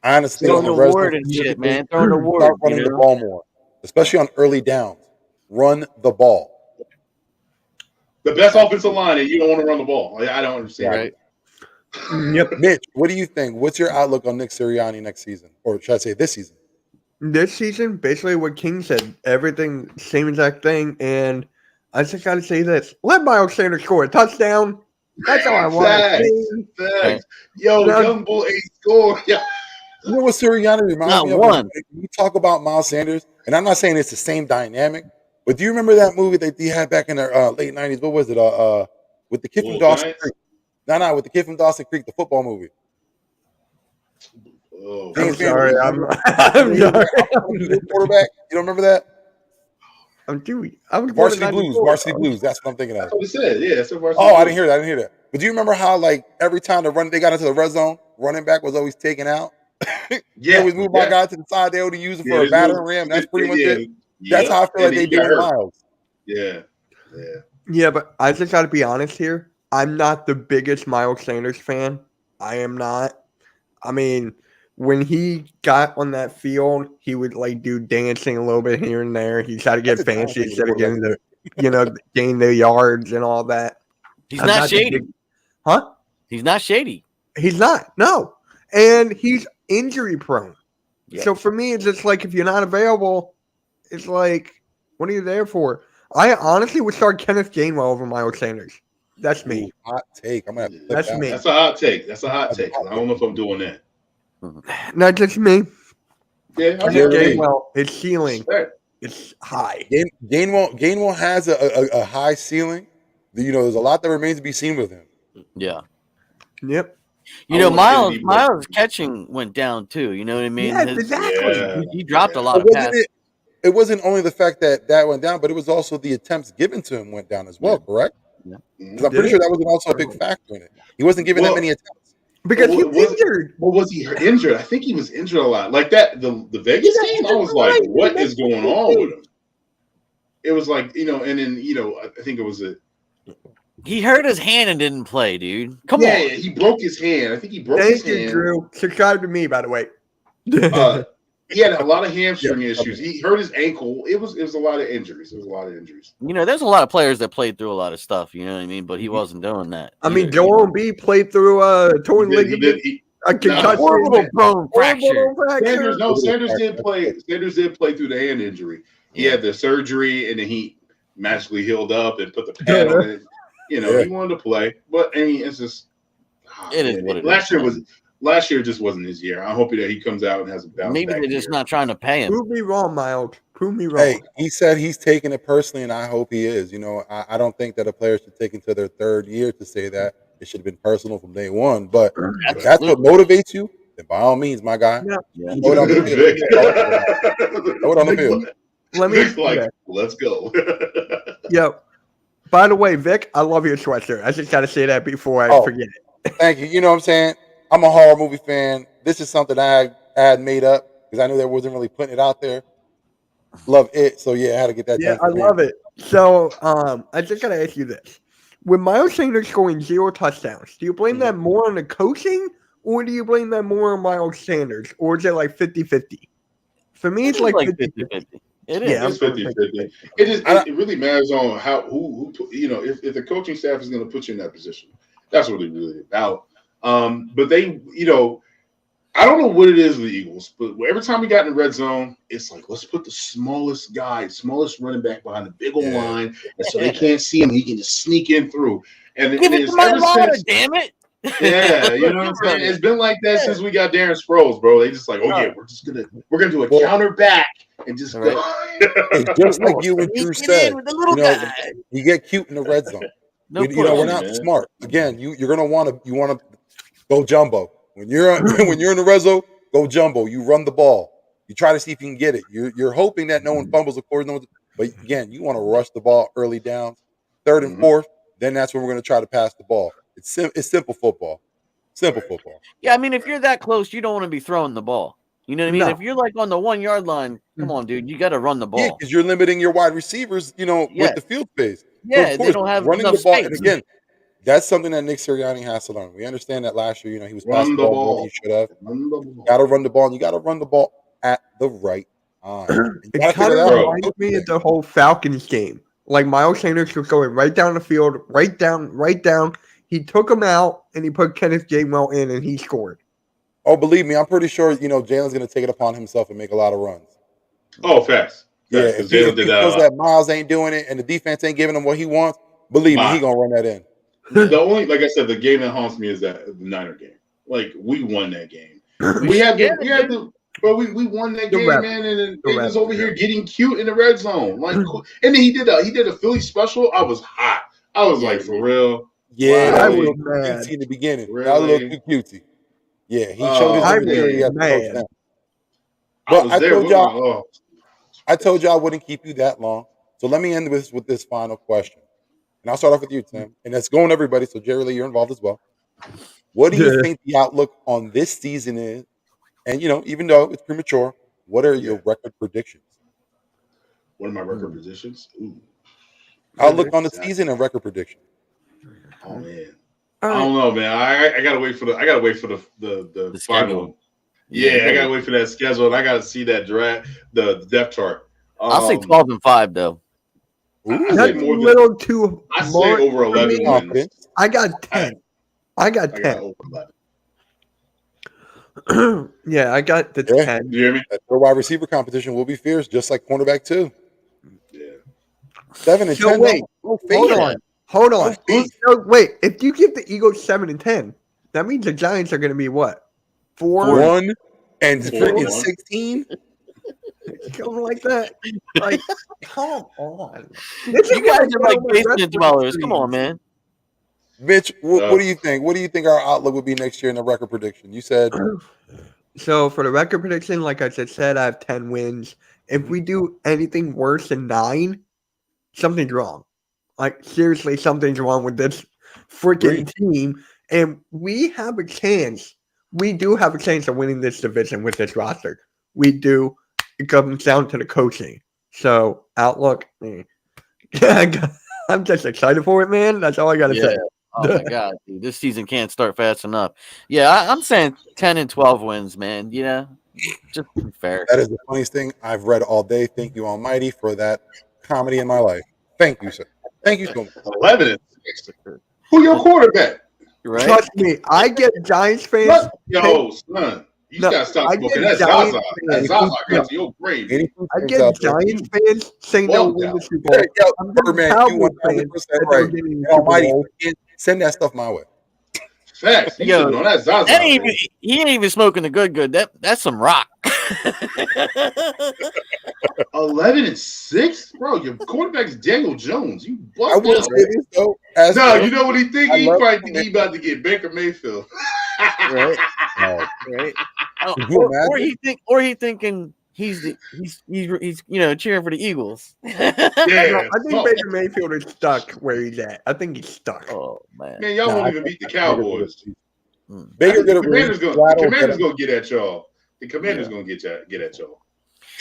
honestly, Throwing on the red word zone, and you need shit, to man. Throwing the start word, running the ball more, especially on early downs. Run the ball. The best offensive line, and you don't want to run the ball. I don't understand. Right. Yep. Mitch, what do you think? What's your outlook on Nick Sirianni next season, or should I say this season? This season, basically what King said, everything, same exact thing. And I just got to say this: let Miles Sanders score a touchdown. That's all I want to Facts. see. Facts. Yo, Now, young bull ain't scored. Yeah. You know what Sirianni reminds Not me of? one. When you talk about Miles Sanders, and I'm not saying it's the same dynamic, but do you remember that movie that he had back in the late '90s? What was it? With the kid from Bull Dawson Giants? Creek. No, with the kid from Dawson Creek, the football movie. Oh, I'm James sorry. Vanderbilt. I'm sorry. Quarterback. You don't remember that? I'm doing. I was born in Varsity Blues. 94. Varsity Blues. That's what I'm thinking that's of. what it said. Yeah, it's a varsity. Oh, I didn't hear that. I didn't hear that. But do you remember how, like, every time they got into the red zone, running back was always taken out? They Yeah, always moved my guy to the side. They only use it for a there's battering no. ram. That's pretty much Yeah, it. That's how I feel and like then they he got doing hurt. Miles. Yeah. Yeah, but I just got to be honest here. I'm not the biggest Miles Sanders fan. I am not. I mean, when he got on that field, he would like do dancing a little bit here and there. He tried to get That's a fancy dynasty instead of quarterback. getting gain the yards and all that. He's I'm not the shady. big- huh? He's not shady. He's not. No, and he's injury prone. Yeah. So for me, it's just like if you're not available, it's like, what are you there for? I honestly would start Kenneth Gainwell over Miles Sanders. That's me. Ooh, hot take. I'm gonna have to flip That's that me. one. That's a hot take. That's a hot take. I don't know if I'm doing that. Not just me. Yeah, Kenneth Jerrylee. Gainwell, his ceiling Respect. is high. Gainwell has a high ceiling. There's a lot that remains to be seen with him. Yeah. Yep. You know, I want Kennedy Miles' catching went down too. You know what I mean? Yes, exactly. He dropped a lot But of wasn't passes. it wasn't only the fact that went down, but it was also the attempts given to him went down as well, correct? Mhm. Because I'm pretty sure that was also a big factor in it. He wasn't given that many attempts. Because he was injured. Well, was he injured? I think he was injured a lot. Like that, the Vegas game, I was like, what is going on with him? It was like, and then, I think it was He hurt his hand and didn't play, dude. Come yeah, on. he broke his hand. I think he broke his Thank you, hand. Drew. Subscribe to me, by the way. He had a lot of hamstring issues. He hurt his ankle. It was a lot of injuries. There's There's a lot of players that played through a lot of stuff, you know what I mean? But he wasn't doing that. I mean, either, Joel Embiid played through a torn ligament, a concussion, horrible bone fracture. Sanders did play. Sanders did play through the hand injury. He had the surgery, and then he magically healed up and put the pad on it. He wanted to play, but I mean, it's just it is what it is. Last year just wasn't his year. I hope that he comes out and has a bounce. Maybe back they're just year. not trying to pay him. Prove me wrong, Miles. Prove me wrong. Hey, he said he's taking it personally, and I hope he is. I don't think that a player should take into their third year to say that. It should have been personal from day one. But if that's what motivates you, then by all means, my guy, Yeah. throw it on the field. Throw it on the field. Let me let's go. Yep. By the way, Vic, I love your sweatshirt. I just got to say that before I forget it. Thank you. You know what I'm saying? I'm a horror movie fan. This is something I had made up because I knew there wasn't really putting it out there. Love it. So, yeah, I had to get that done. I love it. So, I just got to ask you this. With Miles Sanders scoring 0 touchdowns, do you blame that more on the coaching or do you blame that more on Miles Sanders? Or is it like 50-50? For me, it's like 50-50. It is. Yeah, It's 50-50. It really matters on who if the coaching staff is going to put you in that position. That's what it's really about. But they, I don't know what it is with the Eagles, but every time we got in the red zone, it's like, let's put the smallest running back behind the big old line, and so they can't see him. He can just sneak in through. And Give it to my water, damn it. Yeah, you know what I'm saying? It's been like that since we got Darren Sproles, bro. They just like, we're gonna do a counter back and just go. Hey, just like you and Drew said, you get cute in the red zone. We're not smart. Again, you're gonna want to go jumbo when you're in the red zone. Go jumbo. You run the ball. You try to see if you can get it. You're hoping that no one fumbles, of course. But again, you want to rush the ball early downs, third and fourth. Then that's when we're going to try to pass the ball. It's simple football. Simple football. Yeah, I mean, if you're that close, you don't want to be throwing the ball. You know what I mean? No. If you're like on the 1 yard line, come on, dude, you got to run the ball. Yeah, because you're limiting your wide receivers, with the field space. Yeah, so of they course, don't have running enough the ball. space. And again, That's something that Nick Sirianni has to learn. We understand that last year, he was Run passing the the ball more than ball. he should have. Run the ball. Got to run the ball, and you got to run the ball at the right time. And you It got to kind figure of that out. reminds me of the whole Falcons game. Like Miles Sanders was going right down the field, right down. He took him out, and he put Kenneth Gainwell in, and he scored. Oh, believe me, I'm pretty sure Jalen's going to take it upon himself and make a lot of runs. Oh, fast. Yeah, Because if Jalen he did feels that. that Miles ain't doing it and the defense ain't giving him what he wants, believe me, he gonna run that in. The only, like I said, the game that haunts me is the Niner game. Like we won that game. We won that game, man, and then Baker's over here getting cute in the red zone. Like, and then he did a Philly special. I was hot. I was like, for real. Yeah, Wow. that I was a was little too mad. cutesy in the beginning. Really? That was a little too cutesy. Yeah, he showed his I immaturity was as a coach mad. now. I But was I there. told y'all, I wouldn't keep you that long. So let me end with this final question. And I'll start off with you, Tim. And it's going everybody. So Jerrylee, you're involved as well. What do you think the outlook on this season is? And even though it's premature, what are your record predictions? What are my record predictions? Ooh. Outlook on the season and record prediction. Oh man. I don't know, man. I gotta wait for the final. Yeah, I gotta wait for that schedule, and I gotta see that draft, the depth chart. I'll say 12-5 though. That's a little too. I say over 11 wins. I got 10. I got 10. Over 11. Yeah, I got the 10. You hear me? That wide receiver competition will be fierce, just like cornerback too. Yeah. 7 and 10. Wait, hold on. No, wait, if you give the Eagles 7 and 10, that means the Giants are going to be what? 4-1 and freaking 16. Something like that. Like, come on. You guys are like basement dwellers. Come on, man. Mitch, what do you think? What do you think our outlook would be next year in the record prediction? You said. So for the record prediction, like I just said, I have 10 wins. If we do anything worse than 9, something's wrong. Like, seriously, something's wrong with this freaking team. And we have a chance. We do have a chance of winning this division with this roster. We do. It comes down to the coaching. So, outlook. I'm just excited for it, man. That's all I got to say. Oh, my God. Dude, this season can't start fast enough. Yeah, I'm saying 10 and 12 wins, man. Just fair. That is the funniest thing I've read all day. Thank you, Almighty, for that comedy in my life. Thank you, sir. Thank you so much. 11 and 6. Who your quarterback? Right? Trust me, I get Giants fans. Yo, son. You gotta stop smoking. That's Zaza. That's Zaza got to your brain. I get Giants fans saying they'll win the Super Bowl. I'm Birdman, you 100% right. Almighty, send that stuff my way. Facts. Yo, on that Zaza. He ain't even smoking the good. That's some rock. 11 and 6, bro. Your quarterback is Daniel Jones. You I will say this though. No, you know what he think? He probably think he about to get Baker Mayfield. Right. Right. Or he thinking he's cheering for the Eagles. Yeah, I think Baker Mayfield is stuck where he's at. I think he's stuck. Oh man, y'all won't even beat the Cowboys. Baker the Commanders gonna get at y'all. The Commanders gonna get at y'all.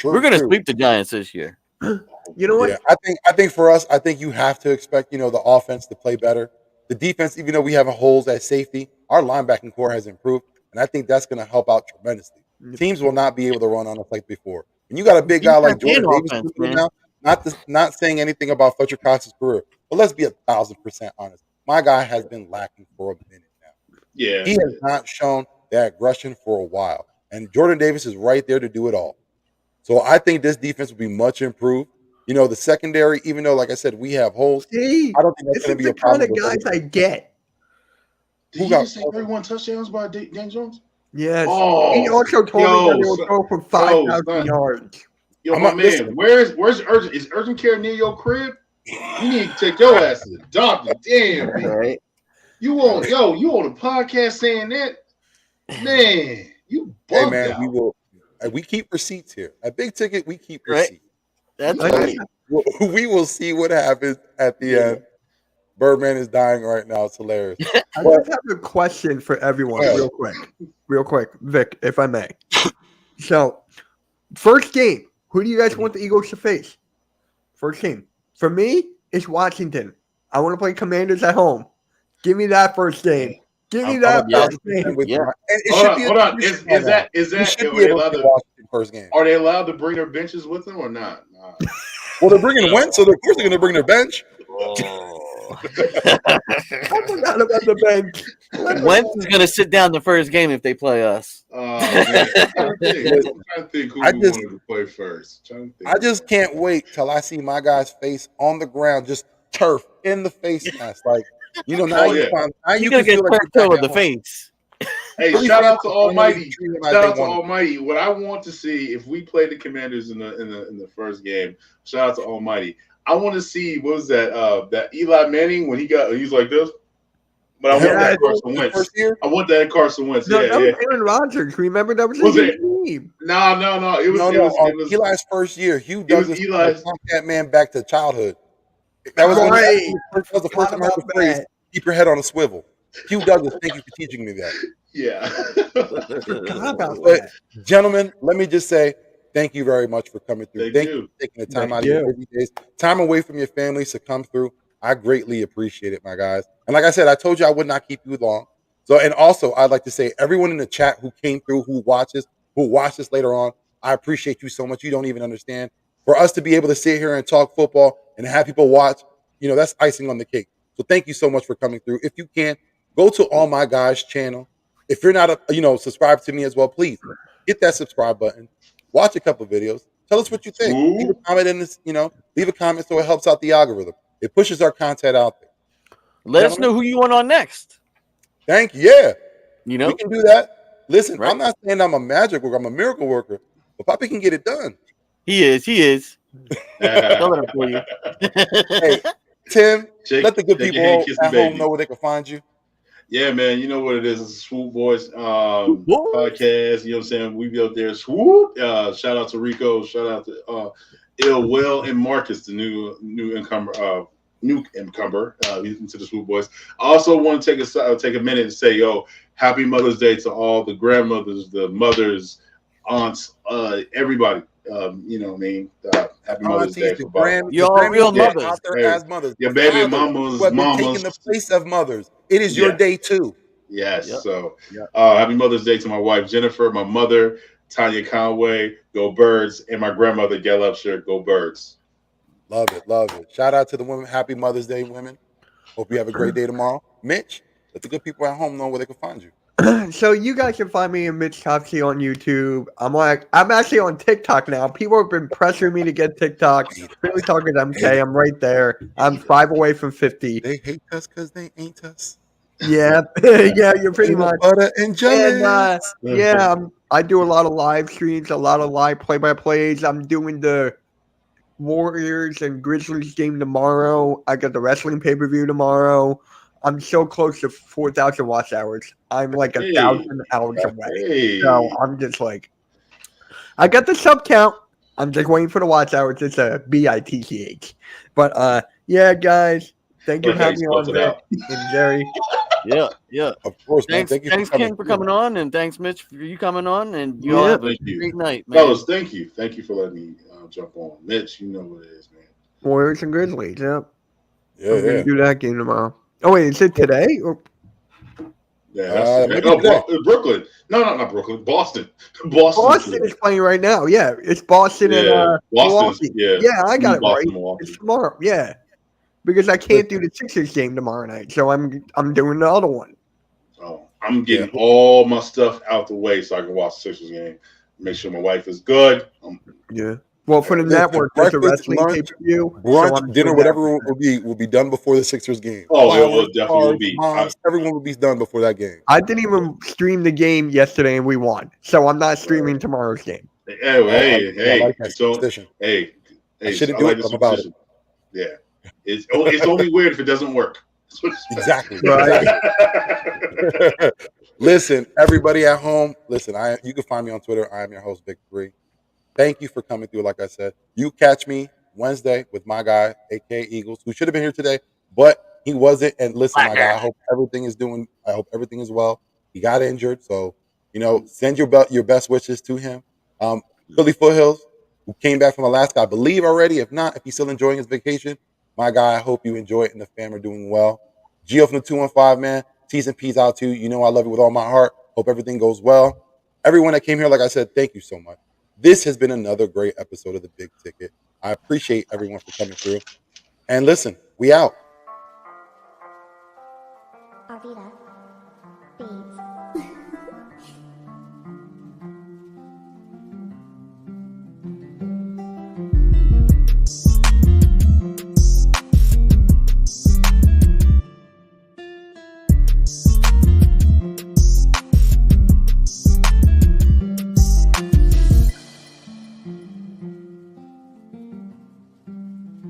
We're gonna sweep the Giants this year. You know what? Yeah, I think for us, I think you have to expect the offense to play better. The defense, even though we have holes at safety, our linebacking core has improved, and I think that's going to help out tremendously. Teams will not be able to run on us like before. When you got a big guy like Jordan Davis now, not saying anything about Fletcher Cox's career, but let's be 1,000% honest. My guy has been lacking for a minute now. Yeah, he has not shown that aggression for a while, and Jordan Davis is right there to do it all. So I think this defense will be much improved. The secondary, even though, like I said, we have holes, I don't think that's going to be a problem. This is the kind of guys I get. Did he just say 31 touchdowns by Dan Jones? Yes. He also told me that he will go for 5,000 yards. Yo, my man, where's urgent? Is urgent care near your crib? You need to take your ass to the doctor. Damn, man. Right. You on a podcast saying that? Man, you bugged out. We keep receipts here. At Big Ticket, we keep receipts. That's right. We will see what happens at the end. Birdman is dying right now. It's hilarious. I just have a question for everyone, real quick, Vic, if I may. So, first game, who do you guys want the Eagles to face? First game. For me, it's Washington. I want to play Commanders at home. Give me that first game. Give me I'm that yeah. first game. with you. Yeah. And it Hold should on, be a hold on. tradition Is by now. that We should are be they able allowed to to watch the first game. are they allowed to bring their benches with them or not? Nah. Well, they're bringing Wentz, so of course they're going to bring their bench. Oh. I forgot about the bench. Wentz is gonna sit down the first game if they play us. Man, I'm trying to think who I we just- wanted to play first. I just can't wait till I see my guy's face on the ground, just turf in the face mask. Like, now Oh, you yeah. find, now He's you gonna can get feel like turned you're over back the at home. face. Hey, Philly shout fans out to are finally Almighty. treating like Shout they out to want to. Almighty. What I want to see if we play the Commanders in the first game. Shout out to Almighty. I want to see what was that Eli Manning when he's like this. But I want Yeah, that Carson The Wentz. first year? I want that Carson Wentz. No, Yeah, that yeah. was Aaron Rodgers. Remember that was Was his it? team. No. It was. No, It was. It was. Eli's first year. Hugh It was Douglas Eli's. knocked that man back to childhood. That was, Right. that was the first time I heard the Forgot phrase, about keep your head on a swivel. Hugh Douglas, thank you for teaching me that. Yeah. Forgot about But, that. gentlemen, let me just say thank you very much for coming through. Thank You you. for taking the time Thank out of your you. busy days, time away from your families to come through. I greatly appreciate it, my guys. And like I said, I told you I would not keep you long. So, and also, I'd like to say, everyone in the chat who came through, who watch this later on, I appreciate you so much. You don't even understand. For us to be able to sit here and talk football and have people watch, that's icing on the cake. So, thank you so much for coming through. If you can, go to All My Guys channel. If you're not, subscribe to me as well, please hit that subscribe button. Watch a couple videos. Tell us what you think. Leave a Swoop. comment in this, leave a comment so it helps out the algorithm. It pushes our content out there. Let us know who you want on next. Thank you. Yeah, You we know, can do that. Listen, Right. I'm not saying I'm a magic worker. I'm a miracle worker. But Poppy can get it done. he is. Don't let him fool you. Hey, Tim, let the good shake your people hand, kiss the at home baby. know where they can find you. Yeah, man, you know what it is. It's a Swoop Boys Boys. podcast. You know what I'm saying? We be up there. Swoop. Shout out to Rico. Shout out to Ill Will and Marcus, the new incomer. Into the Swoop Boys. I also want to take a minute and say, happy Mother's Day to all the grandmothers, the mothers, aunts, everybody. You know what I mean? Happy Mother's Day Aunties, for Bob. Y'all real grandmothers mothers. out there Hey, as mothers. your The baby fathers mamas, who have been mamas. taking the place of mothers. It is your Yeah. day too. Yes. Yep. So, Yep. Happy Mother's Day to my wife Jennifer, my mother Tanya Conway, go Birds, and my grandmother Gail Upshire, go Birds. Love it, love it. Shout out to the women. Happy Mother's Day, women. Hope you have a great day tomorrow. Mitch, let the good people at home know where they can find you. So you guys can find me in Mitch Kofsky on YouTube. I'm actually on TikTok now. People have been pressuring me to get TikTok. Really talking to M.K. I'm right there. I'm 5 away from 50. They hate us because they ain't us. Yeah, yeah, you're pretty Peanut much. butter and jelly. And yeah, I do a lot of live streams, a lot of live play-by-plays. I'm doing the Warriors and Grizzlies game tomorrow. I got the wrestling pay-per-view tomorrow. I'm so close to 4,000 watch hours. I'm like 1,000 hours away. Hey. So I'm just like, I got the sub count. I'm just waiting for the watch hours. It's a BITCH. But yeah, guys, thank you for having me on, Vic and Jerry. Yeah. Of course, man. Thanks, Thank you Ken, for coming on, and thanks, Mitch, for you coming on. And you all have a Thank you. great night, man. Fellas, thank you for letting me jump on. Mitch, you know what it is, man. Warriors and Grizzlies. Yep. Yeah, I'm gonna do that game tomorrow. Oh wait, is it today? Or Yeah, that's maybe Brooklyn. No, not Brooklyn. Boston. Boston is playing right now. Yeah, it's Boston and Boston. Milwaukee. Yeah, I got it Boston, right. Milwaukee. It's tomorrow. Yeah, because I can't do the Sixers game tomorrow night, so I'm doing the other one. Oh, I'm getting all my stuff out the way so I can watch the Sixers game. Make sure my wife is good. Yeah. Well, for the Listen, network, there's a breakfast, wrestling lunch, pay-per-view. Brunch, dinner, whatever will be done before the Sixers game. Oh, it Flowers, definitely will be. moms, everyone will be done before that game. I didn't even stream the game yesterday, and we won. So I'm not streaming tomorrow's game. Hey, I like that so, superstition. hey, I shouldn't do it, but I'm about it. Yeah, it's only weird if it doesn't work. Exactly. Right. Exactly. Listen, everybody at home. Listen, you can find me on Twitter. I am your host, Vic3. Thank you for coming through. Like I said, you catch me Wednesday with my guy, AK Eagles, who should have been here today, but he wasn't. And listen, my guy, I hope everything is well. He got injured, so send your best wishes to him. Philly Foothills, who came back from Alaska, I believe already. If not, if he's still enjoying his vacation, my guy, I hope you enjoy it and the fam are doing well. Gio from the 215, man. T's and P's out to you. You know I love you with all my heart. Hope everything goes well. Everyone that came here, like I said, thank you so much. This has been another great episode of The Big Ticket. I appreciate everyone for coming through. And listen, we out.